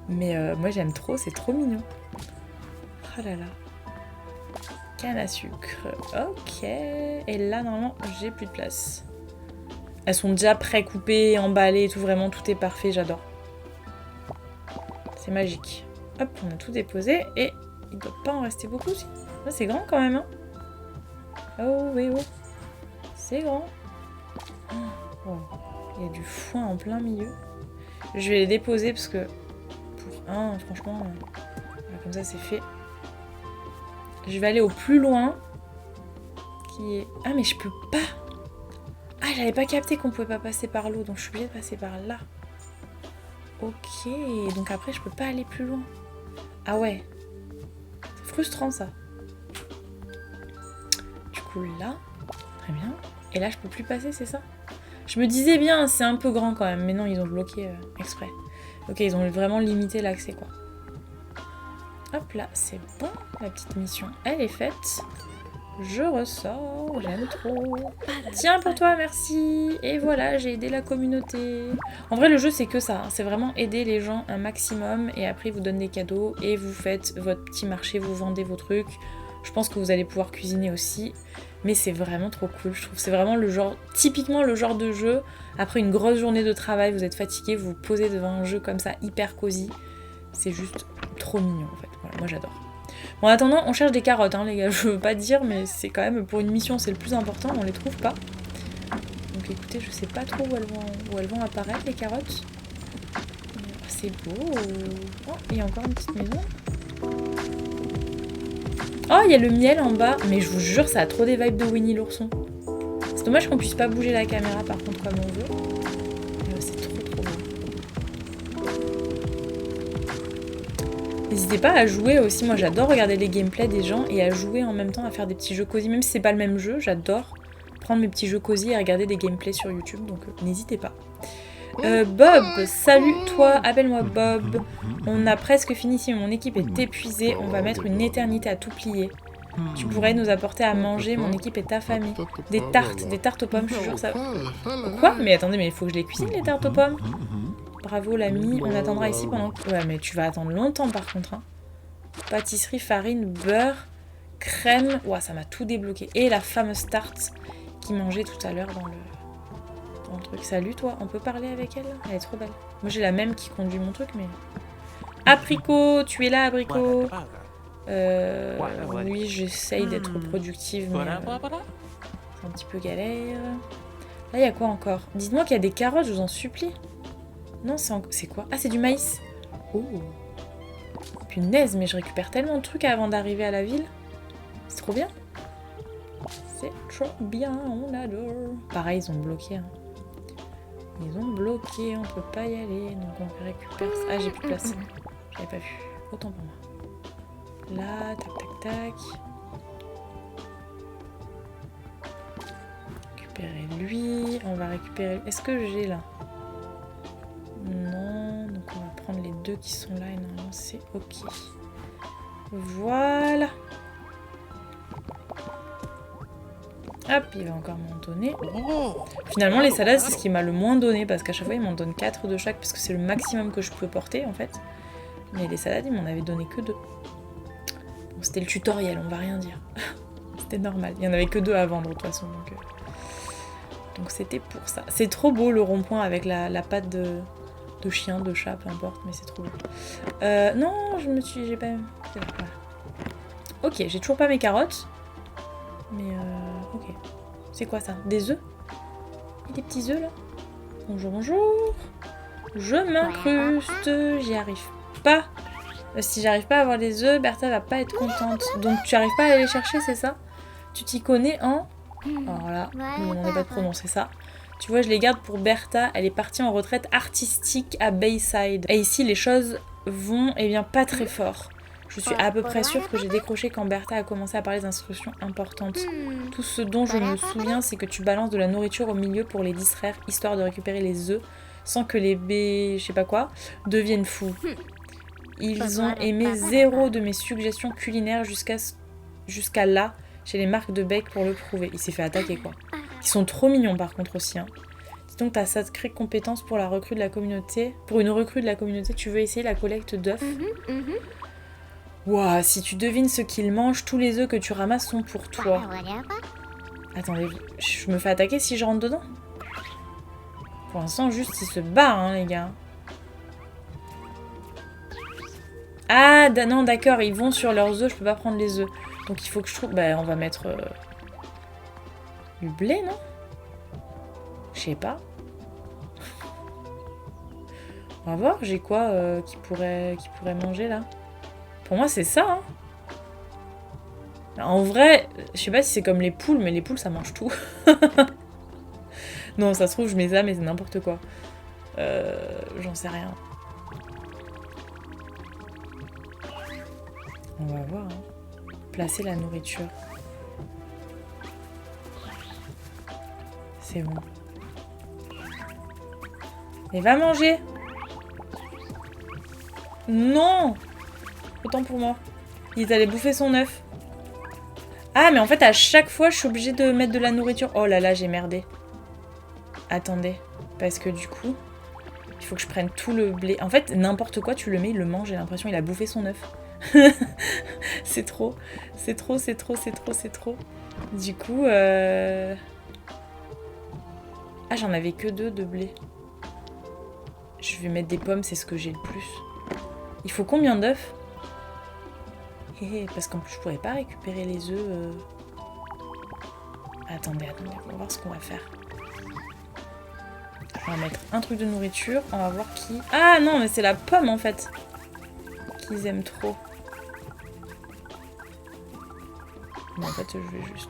Mais moi j'aime trop, c'est trop mignon. Oh là là. Canne à sucre. Ok. Et là, normalement, j'ai plus de place. Elles sont déjà pré-coupées, emballées et tout. Vraiment, tout est parfait. J'adore. C'est magique. Hop, on a tout déposé. Et il ne doit pas en rester beaucoup, si. Ouais, c'est grand quand même, hein. Oh, oui, oh. C'est grand. Oh. Il y a du foin en plein milieu. Je vais les déposer parce que... Pour un, franchement... Voilà, comme ça, c'est fait. Je vais aller au plus loin. Qui est... Ah, mais je peux pas. Ah, j'avais pas capté qu'on pouvait pas passer par l'eau. Donc, je suis obligée de passer par là. Ok. Donc, après, je peux pas aller plus loin. Ah ouais. C'est frustrant, ça. Du coup, là. Très bien. Et là, je peux plus passer, c'est ça? Je me disais bien, c'est un peu grand quand même. Mais non, ils ont bloqué exprès. Ok, ils ont vraiment limité l'accès, quoi. Hop là, c'est bon. La petite mission, elle est faite. Je ressors, j'aime trop. Tiens, pour toi, merci. Et voilà, j'ai aidé la communauté. En vrai, le jeu, c'est que ça. Hein. C'est vraiment aider les gens un maximum. Et après, ils vous donnent des cadeaux. Et vous faites votre petit marché, vous vendez vos trucs. Je pense que vous allez pouvoir cuisiner aussi. Mais c'est vraiment trop cool, je trouve. C'est vraiment le genre, typiquement le genre de jeu. Après une grosse journée de travail, vous êtes fatigué, vous vous posez devant un jeu comme ça, hyper cosy. C'est juste trop mignon, en fait. Voilà, moi, j'adore. Bon, en attendant, on cherche des carottes, hein, les gars. Je veux pas dire, mais c'est quand même, pour une mission, c'est le plus important. On les trouve pas. Donc, écoutez, je sais pas trop où elles vont apparaître, les carottes. C'est beau. Oh, il y a encore une petite maison. Oh, il y a le miel en bas. Mais je vous jure, ça a trop des vibes de Winnie l'ourson. C'est dommage qu'on puisse pas bouger la caméra, par contre, comme on veut. C'est trop beau. N'hésitez pas à jouer aussi. Moi, j'adore regarder les gameplays des gens et à jouer en même temps, à faire des petits jeux cosy. Même si c'est pas le même jeu, j'adore prendre mes petits jeux cosy et regarder des gameplays sur YouTube. Donc, n'hésitez pas. Bob, salut toi, appelle-moi Bob. On a presque fini ici, mon équipe est épuisée, on va mettre une éternité à tout plier. Tu pourrais nous apporter à manger, mon équipe est affamée. Des tartes aux pommes, je suis sûre ça... Quoi? Mais attendez, mais il faut que je les cuisine les tartes aux pommes. Bravo l'ami, on attendra ici pendant... Ouais, mais tu vas attendre longtemps par contre. Hein. Pâtisserie, farine, beurre, crème... Ouah, ça m'a tout débloqué. Et la fameuse tarte qui mangeait tout à l'heure dans le truc. Salut toi, on peut parler avec elle? Elle est trop belle. Moi j'ai la même qui conduit mon truc, mais... Abricot, tu es là, Abricot? Oui, j'essaye d'être productive, mais c'est un petit peu galère. Là, il y a quoi encore? Dites-moi qu'il y a des carottes, je vous en supplie. Non, c'est quoi? Ah, c'est du maïs. Oh. Punaise, mais je récupère tellement de trucs avant d'arriver à la ville. C'est trop bien. C'est trop bien, on adore. Pareil, ils ont bloqué. Hein. Ils ont bloqué, on peut pas y aller, donc on récupère... Ah, j'ai plus de place. J'avais pas vu. Autant pour moi. Là, tac, tac, tac. Récupérer lui. On va récupérer... Est-ce que j'ai là? Non. Donc on va prendre les deux qui sont là et normalement c'est ok. Voilà. Hop, il va encore m'en donner. Finalement, les salades, c'est ce qui m'a le moins donné parce qu'à chaque fois, il m'en donne 4 de chaque parce que c'est le maximum que je peux porter en fait. Mais les salades, il m'en avait donné que 2. Bon, c'était le tutoriel, on va rien dire. C'était normal. Il y en avait que 2 à vendre de toute façon. Donc c'était pour ça. C'est trop beau le rond-point avec la patte de chien, de chat, peu importe, mais c'est trop beau. Non, j'ai pas... Voilà. Ok, j'ai toujours pas mes carottes. Mais ok. C'est quoi ça? Des œufs? Il y a des petits œufs là? Bonjour, bonjour. Je m'incruste. J'y arrive pas. Si j'arrive pas à avoir les œufs, Bertha va pas être contente. Donc tu arrives pas à aller les chercher, c'est ça? Tu t'y connais en... Alors là, je ne demandais pas de prononcer ça. Tu vois, je les garde pour Bertha. Elle est partie en retraite artistique à Bayside. Et ici, les choses vont, eh bien, pas très fort. Je suis à peu près sûre que j'ai décroché quand Bertha a commencé à parler d'instructions importantes. Tout ce dont je me souviens, c'est que tu balances de la nourriture au milieu pour les distraire, histoire de récupérer les œufs, sans que les je sais pas quoi, deviennent fous. Ils ont aimé 0 de mes suggestions culinaires jusqu'à là, chez les marques de bec pour le prouver. Il s'est fait attaquer, quoi. Ils sont trop mignons, par contre, aussi. Hein. Dis donc, ta sacrée compétence pour la recrue de la communauté. Pour une recrue de la communauté, tu veux essayer la collecte d'œufs? Ouah, si tu devines ce qu'ils mangent, tous les œufs que tu ramasses sont pour toi. Attendez, je me fais attaquer si je rentre dedans? Pour l'instant, juste, ils se barrent, hein, les gars. Ah, non, d'accord, ils vont sur leurs œufs, je peux pas prendre les œufs. Donc il faut que je trouve... Bah, on va mettre... du blé, non? Je sais pas. On va voir, j'ai quoi qui pourrait manger, là? Pour moi, c'est ça, hein. En vrai, je sais pas si c'est comme les poules, mais les poules, ça mange tout. Non, ça se trouve, je mets ça, mais c'est n'importe quoi. J'en sais rien. On va voir, hein. Placer la nourriture. C'est bon. Et va manger! Non! Autant pour moi. Il est allé bouffer son œuf. Ah, mais en fait, à chaque fois, je suis obligée de mettre de la nourriture. Oh là là, j'ai merdé. Attendez. Parce que du coup, il faut que je prenne tout le blé. En fait, n'importe quoi, tu le mets, il le mange. J'ai l'impression qu'il a bouffé son œuf. C'est trop. C'est trop, c'est trop, c'est trop, c'est trop. Du coup, ah, j'en avais que 2 de blé. Je vais mettre des pommes, c'est ce que j'ai le plus. Il faut combien d'œufs? Parce qu'en plus, je pourrais pas récupérer les œufs. Attendez, on va voir ce qu'on va faire. On va mettre un truc de nourriture, on va voir qui... Ah non, mais c'est la pomme en fait qu'ils aiment trop. Mais en fait, je vais juste...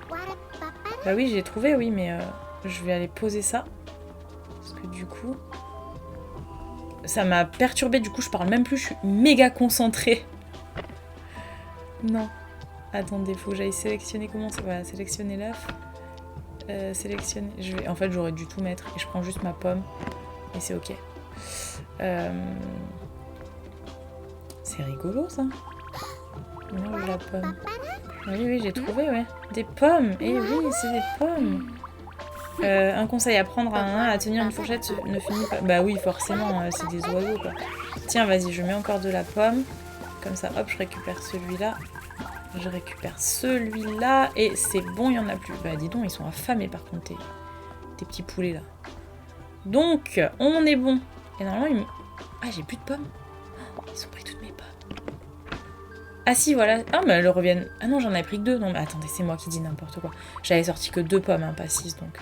Bah oui, j'ai trouvé, oui, mais je vais aller poser ça. Parce que du coup... Ça m'a perturbée, du coup, je parle même plus, je suis méga concentrée. Non. Attendez, faut que j'aille sélectionner comment ça... Voilà, sélectionner l'œuf. Sélectionner... En fait, j'aurais dû tout mettre. Et je prends juste ma pomme. Et c'est ok. C'est rigolo, ça. Mange la pomme. Oui, oui, j'ai trouvé, ouais. Des pommes. Eh oui, c'est des pommes. Un conseil à prendre à un nain, à tenir une fourchette ne finit pas... Bah oui, forcément, c'est des oiseaux, quoi. Tiens, vas-y, je mets encore de la pomme. Comme ça, hop, je récupère celui-là. Je récupère celui-là. Et c'est bon, il n'y en a plus. Bah dis donc, ils sont affamés, par contre, tes petits poulets, là. Donc, on est bon. Et normalement, Ah, j'ai plus de pommes. Oh, ils ont pris toutes mes pommes. Ah si, voilà. Ah, mais elles reviennent... Ah non, j'en avais pris que 2. Non, mais attendez, c'est moi qui dis n'importe quoi. J'avais sorti que 2 pommes, hein, pas 6, donc...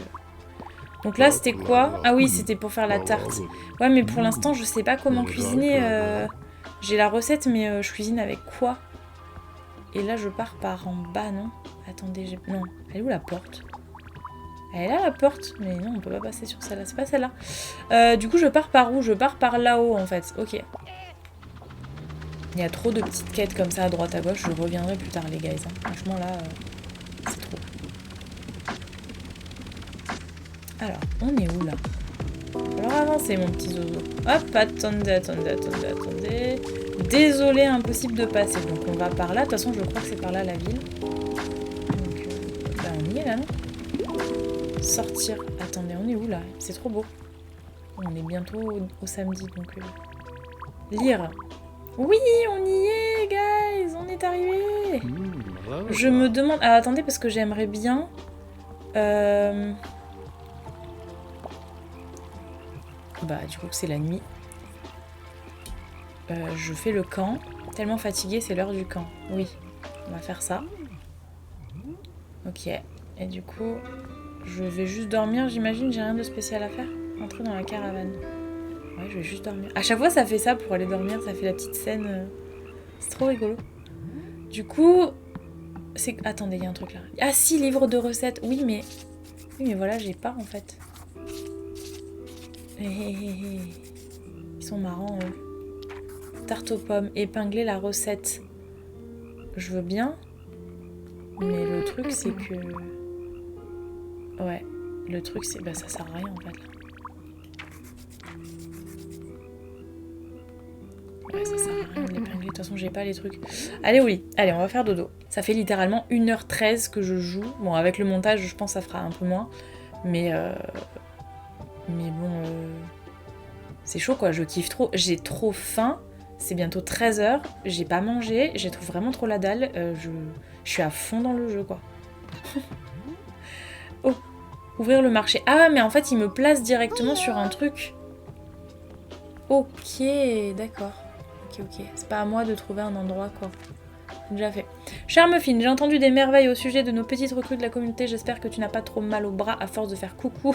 Donc là, c'était quoi? Ah oui, c'était pour faire la tarte. Ouais, mais pour l'instant, je sais pas comment cuisiner. J'ai la recette, mais je cuisine avec quoi? Et là, je pars par en bas, non? Attendez, j'ai... Non, elle est où la porte? Elle est là, la porte? Mais non, on peut pas passer sur celle-là. C'est pas celle-là. Du coup, je pars par où? Je pars par là-haut, en fait. Ok. Il y a trop de petites quêtes comme ça à droite à gauche. Je reviendrai plus tard les guys. Hein. Franchement là, c'est trop. Alors, on est où là? Alors avancer mon petit zozo. Hop, attendez. Désolé, impossible de passer. Donc on va par là. De toute façon, je crois que c'est par là la ville. Donc, bah on y est là, non? Sortir. Attendez, on est où là? C'est trop beau. On est bientôt au samedi, donc... Lire. Oui, on y est, guys! On est arrivé! Je me demande... Ah, attendez, parce que j'aimerais bien... Bah, du coup, c'est la nuit. Je fais le camp. Tellement fatiguée, c'est l'heure du camp. Oui, on va faire ça. Ok. Et du coup, je vais juste dormir, j'imagine. J'ai rien de spécial à faire. Entrer dans la caravane. Ouais, je vais juste dormir. À chaque fois, ça fait ça pour aller dormir. Ça fait la petite scène. C'est trop rigolo. Du coup... c'est... Attendez, il y a un truc là. Ah si, livre de recettes. Oui, mais voilà, j'ai pas en fait. Ils sont marrants, eux. Tarte aux pommes. Épingler la recette. Je veux bien. Mais le truc, c'est que... Ouais. Le truc, c'est... Bah, ça sert à rien, en fait. Ouais, ça sert à rien de l'épingler. De toute façon, j'ai pas les trucs. Allez, oui. Allez, on va faire dodo. Ça fait littéralement 1h13 que je joue. Bon, avec le montage, je pense que ça fera un peu moins. Mais bon... C'est chaud, quoi. Je kiffe trop. J'ai trop faim. C'est bientôt 13h. J'ai pas mangé. J'ai trouvé vraiment trop la dalle. Je suis à fond dans le jeu, quoi. Oh. Ouvrir le marché. Ah, mais en fait, il me place directement sur un truc. Ok, d'accord. Ok. C'est pas à moi de trouver un endroit, quoi. Déjà fait. Chère Muffin, j'ai entendu des merveilles au sujet de nos petites recrues de la communauté. J'espère que tu n'as pas trop mal au bras à force de faire coucou.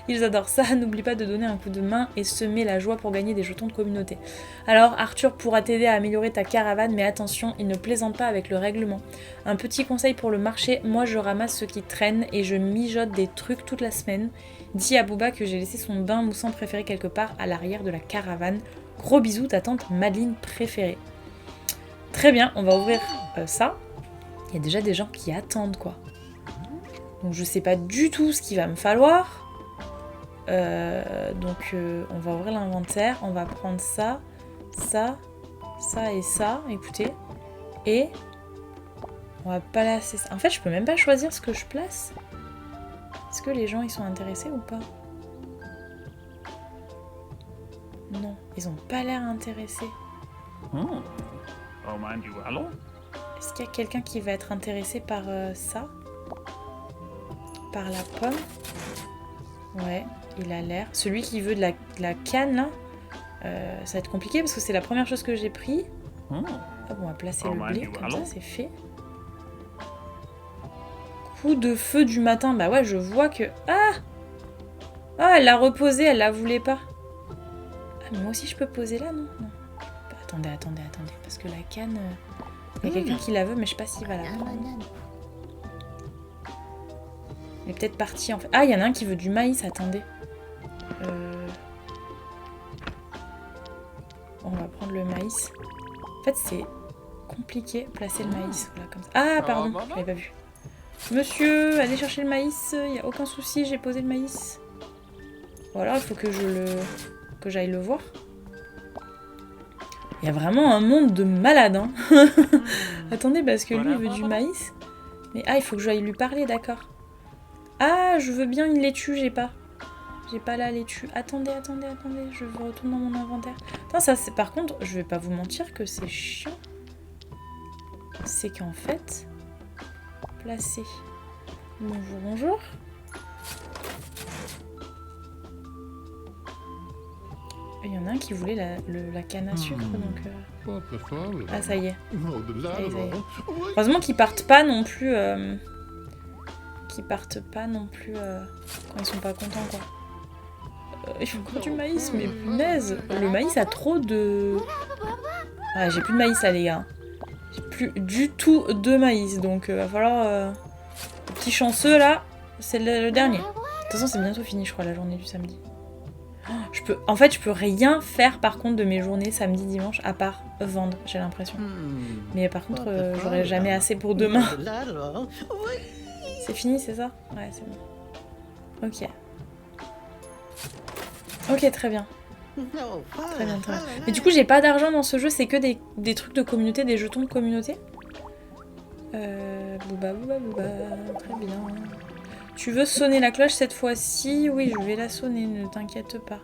Ils adorent ça. N'oublie pas de donner un coup de main et semer la joie pour gagner des jetons de communauté. Alors, Arthur pourra t'aider à améliorer ta caravane, mais attention, il ne plaisante pas avec le règlement. Un petit conseil pour le marché, moi je ramasse ce qui traîne et je mijote des trucs toute la semaine. Dis à Booba que j'ai laissé son bain moussant préféré quelque part à l'arrière de la caravane. Gros bisous, ta tante Madeleine préférée. Très bien, on va ouvrir ça. Il y a déjà des gens qui attendent, quoi. Donc je sais pas du tout ce qu'il va me falloir. Donc on va ouvrir l'inventaire. On va prendre ça, ça et ça. Écoutez. Et on va placer ça. En fait, je peux même pas choisir ce que je place. Est-ce que les gens ils sont intéressés ou pas? Non, ils ont pas l'air intéressés. Est-ce qu'il y a quelqu'un qui va être intéressé par ça? Par la pomme? Ouais, il a l'air. Celui qui veut de la canne, là, ça va être compliqué parce que c'est la première chose que j'ai pris. Hop, on va placer le blé, comme ça, c'est fait. Coup de feu du matin. Bah ouais, je vois que... Ah, elle l'a reposé, elle la voulait pas. Ah, mais moi aussi, je peux poser là, non? Non. Bah, attendez. Parce que la canne... Il y a quelqu'un qui la veut, mais je sais pas s'il va la prendre. Il est peut-être parti en fait. Ah, il y en a un qui veut du maïs, attendez. On va prendre le maïs. En fait, c'est compliqué placer le maïs. Voilà, comme ça. Ah, pardon, je l'avais pas vu. Monsieur, allez chercher le maïs. Il n'y a aucun souci, j'ai posé le maïs. Voilà, il faut que j'aille le voir. Il y a vraiment un monde de malades, hein. Attendez, parce que lui, il veut du maïs. Mais il faut que j'aille lui parler, d'accord. Ah, je veux bien une laitue, j'ai pas. J'ai pas la laitue. Attendez, je retourne dans mon inventaire. Attends, ça, c'est... Par contre, je vais pas vous mentir que c'est chiant. C'est qu'en fait... Placer. Bonjour. Il y en a un qui voulait la canne à sucre, donc... Ah, ça y est. Ça y est. Heureusement qu'ils partent pas non plus... quand ils sont pas contents, quoi. Il faut encore du maïs, mais punaise. Le maïs a trop de... Ah, j'ai plus de maïs, là, les gars. J'ai plus du tout de maïs, donc va falloir... Petit chanceux, là, c'est le dernier. De toute façon, c'est bientôt fini, je crois, la journée du samedi. En fait, je peux rien faire par contre de mes journées samedi, dimanche, à part vendre, j'ai l'impression. Mais par contre, j'aurai jamais assez pour demain. C'est fini, c'est ça? Ouais, c'est bon. Ok. Ok, très bien. Très bien, très bien. Mais du coup, j'ai pas d'argent dans ce jeu, c'est que des trucs de communauté, des jetons de communauté. Bouba, bouba, bouba. Très bien. Tu veux sonner la cloche cette fois-ci? Oui, je vais la sonner, ne t'inquiète pas.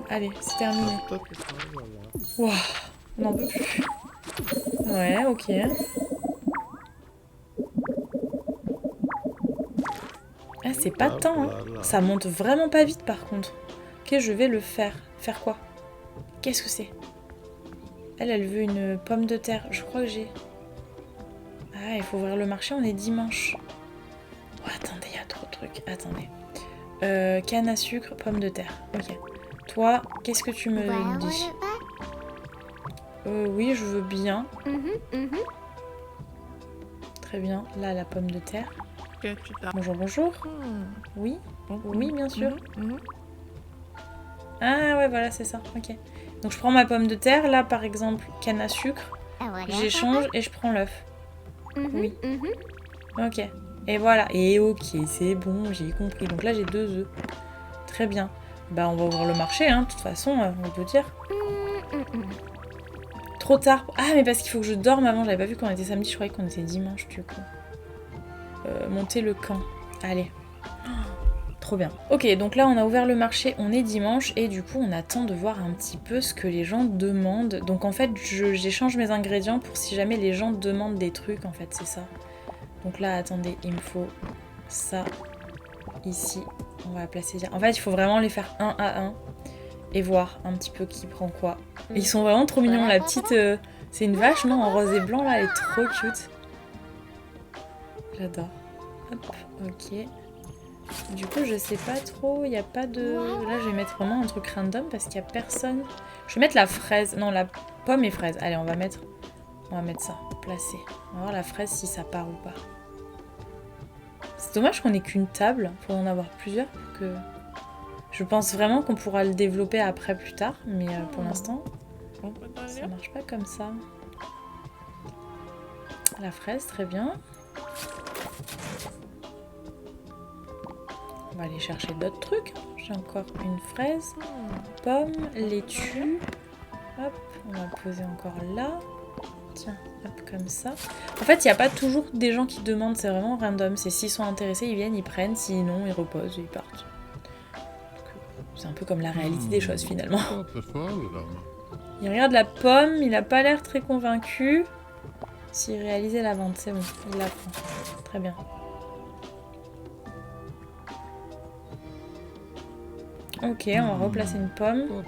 Allez, c'est terminé. Waouh, on n'en peut plus. Ouais, ok. Ah, c'est pas tant, hein. Ça monte vraiment pas vite par contre. Ok, je vais le faire. Faire quoi? Qu'est-ce que c'est? Elle veut une pomme de terre. Je crois que j'ai... Ah, il faut ouvrir le marché, on est dimanche. Oh, attendez, il y a trop de trucs. Attendez. Canne à sucre, pomme de terre. Ok. Toi, qu'est-ce que tu me dis? Oui, je veux bien. Très bien. Là, la pomme de terre. Bonjour, bonjour. Oui, oui, bien sûr. Ah ouais, voilà, c'est ça. Ok. Donc je prends ma pomme de terre. Là, par exemple, canne à sucre. J'échange et je prends l'œuf. Oui. Ok. Et voilà. Et ok, c'est bon, j'ai compris. Donc là, j'ai 2 œufs. Très bien. Bah, on va ouvrir le marché, hein. De toute façon, on peut dire. Trop tard. Ah, mais parce qu'il faut que je dorme avant. J'avais pas vu qu'on était samedi. Je croyais qu'on était dimanche, du coup. Monter le camp. Allez. Trop bien. Ok, donc là on a ouvert le marché, on est dimanche et du coup on attend de voir un petit peu ce que les gens demandent. Donc en fait j'échange mes ingrédients pour si jamais les gens demandent des trucs, en fait c'est ça. Donc là attendez, il me faut ça ici, on va la placer bien. En fait il faut vraiment les faire un à un et voir un petit peu qui prend quoi. Et ils sont vraiment trop mignons, la petite... c'est une vache non, en rose et blanc là, elle est trop cute. J'adore. Hop, ok. Du coup, je sais pas trop, il n'y a pas de... Là, je vais mettre vraiment un truc random parce qu'il n'y a personne. Je vais mettre la fraise. Non, la pomme et fraise. Allez, on va mettre ça, placé. On va voir la fraise si ça part ou pas. C'est dommage qu'on ait qu'une table. Il faut en avoir plusieurs pour que... Je pense vraiment qu'on pourra le développer après plus tard, mais pour l'instant, ça marche pas comme ça. La fraise, très bien. On va aller chercher d'autres trucs. J'ai encore une fraise, pomme, laitue. Hop, on va poser encore là. Tiens, hop, comme ça. En fait, il n'y a pas toujours des gens qui demandent, c'est vraiment random. C'est s'ils sont intéressés, ils viennent, ils prennent. Sinon, ils reposent et ils partent. C'est un peu comme la réalité des choses, finalement. Il regarde la pomme, il n'a pas l'air très convaincu. S'il réalisait la vente, c'est bon, il la prend. Très bien. Ok, on va replacer une pomme.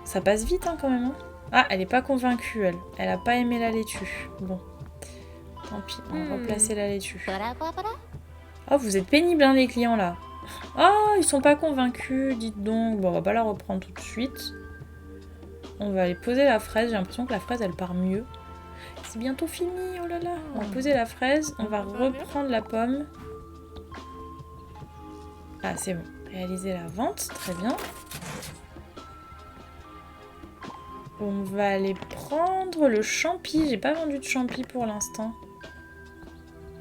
Ça passe vite hein, quand même. Hein. Ah, elle est pas convaincue, elle. Elle a pas aimé la laitue. Bon. Tant pis, on va replacer la laitue. Oh, vous êtes pénibles hein, les clients là. Oh, ils sont pas convaincus, dites donc. Bon, on va pas la reprendre tout de suite. On va aller poser la fraise. J'ai l'impression que la fraise, elle part mieux. C'est bientôt fini, oh là là. On va poser la fraise. On va reprendre la pomme. Ah, c'est bon. Réaliser la vente, très bien. On va aller prendre le champi. J'ai pas vendu de champi pour l'instant.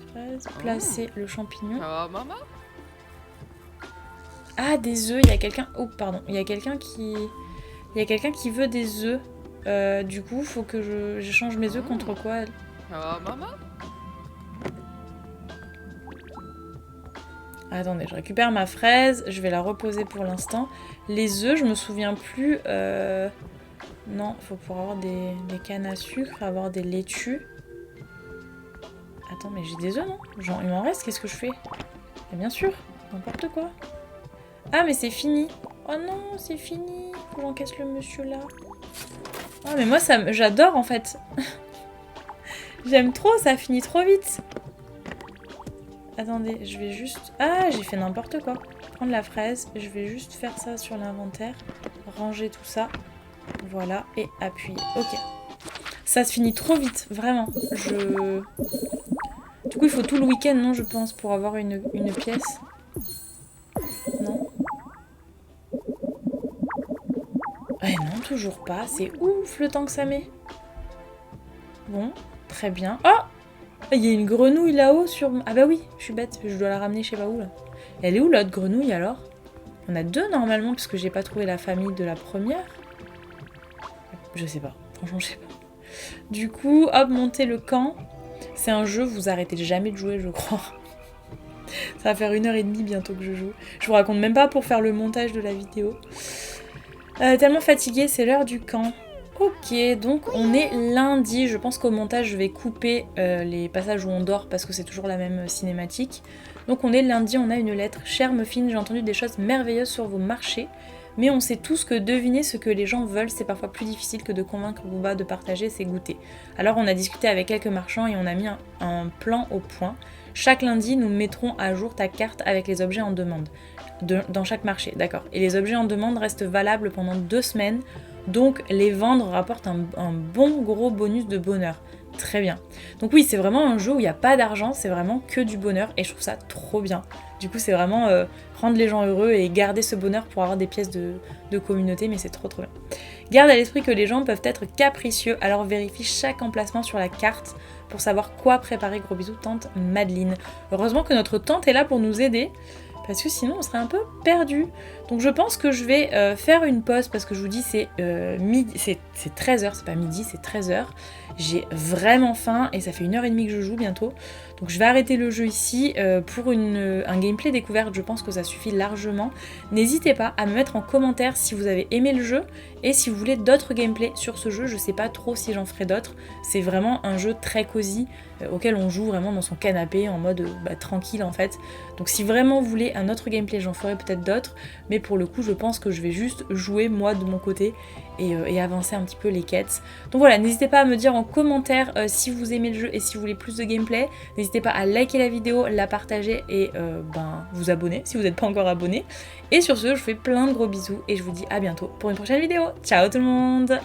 Fraise, placer le champignon. Ah, des œufs. Il y a quelqu'un... Oh, pardon. Il y a quelqu'un qui... Il y a quelqu'un qui veut des œufs. Du coup, faut que j'échange mes œufs contre quoi? Attendez, je récupère ma fraise, je vais la reposer pour l'instant. Les œufs, je me souviens plus. Non, il faut pouvoir avoir des cannes à sucre, avoir des laitues. Attends, mais j'ai des œufs, non? Genre, il m'en reste, qu'est-ce que je fais? Et bien sûr, n'importe quoi. Ah, mais c'est fini. Oh non, c'est fini. Faut que j'encaisse le monsieur là. Ah, mais moi, j'adore en fait. J'aime trop, ça finit trop vite. Attendez, je vais juste... Ah, j'ai fait n'importe quoi. Prendre la fraise, je vais juste faire ça sur l'inventaire. Ranger tout ça. Voilà, et appuyer. Ok. Ça se finit trop vite, vraiment. Du coup, il faut tout le week-end, non, je pense, pour avoir une pièce. Non? Eh non, toujours pas. C'est ouf le temps que ça met. Bon, très bien. Oh! Il y a une grenouille là-haut sur... Ah bah oui, je suis bête, je dois la ramener je sais pas où là. Elle est où l'autre grenouille alors? On a deux normalement puisque j'ai pas trouvé la famille de la première. Je sais pas, franchement je sais pas. Du coup, hop, monter le camp. C'est un jeu, vous arrêtez jamais de jouer je crois. Ça va faire 1h30 bientôt que je joue. Je vous raconte même pas pour faire le montage de la vidéo. Tellement fatiguée, c'est l'heure du camp. Ok, donc on est lundi. Je pense qu'au montage, je vais couper les passages où on dort parce que c'est toujours la même cinématique. Donc on est lundi, on a une lettre. Chère Muffin, j'ai entendu des choses merveilleuses sur vos marchés. Mais on sait tous que deviner ce que les gens veulent, c'est parfois plus difficile que de convaincre Booba de partager ses goûters. Alors on a discuté avec quelques marchands et on a mis un plan au point. Chaque lundi, nous mettrons à jour ta carte avec les objets en demande. Dans chaque marché, d'accord. Et les objets en demande restent valables pendant 2 semaines. Donc les vendre rapportent un bon gros bonus de bonheur. Très bien. Donc oui, c'est vraiment un jeu où il n'y a pas d'argent, c'est vraiment que du bonheur et je trouve ça trop bien. Du coup, c'est vraiment rendre les gens heureux et garder ce bonheur pour avoir des pièces de communauté, mais c'est trop bien. Garde à l'esprit que les gens peuvent être capricieux, alors vérifie chaque emplacement sur la carte pour savoir quoi préparer. Gros bisous, tante Madeleine. Heureusement que notre tante est là pour nous aider. Parce que sinon on serait un peu perdu. Donc je pense que je vais faire une pause parce que je vous dis c'est midi, c'est 13h, c'est pas midi, c'est 13h. J'ai vraiment faim et ça fait 1h30 que je joue bientôt. Donc je vais arrêter le jeu ici pour un gameplay découverte, je pense que ça suffit largement. N'hésitez pas à me mettre en commentaire si vous avez aimé le jeu et si vous voulez d'autres gameplays sur ce jeu. Je sais pas trop si j'en ferai d'autres. C'est vraiment un jeu très cosy auquel on joue vraiment dans son canapé en mode tranquille en fait. Donc si vraiment vous voulez un autre gameplay, j'en ferai peut-être d'autres. Mais pour le coup, je pense que je vais juste jouer moi de mon côté et avancer un petit peu les quêtes. Donc voilà, n'hésitez pas à me dire en commentaire si vous aimez le jeu et si vous voulez plus de gameplay. N'hésitez pas à liker la vidéo, la partager et vous abonner si vous n'êtes pas encore abonné. Et sur ce, je vous fais plein de gros bisous et je vous dis à bientôt pour une prochaine vidéo. Ciao tout le monde!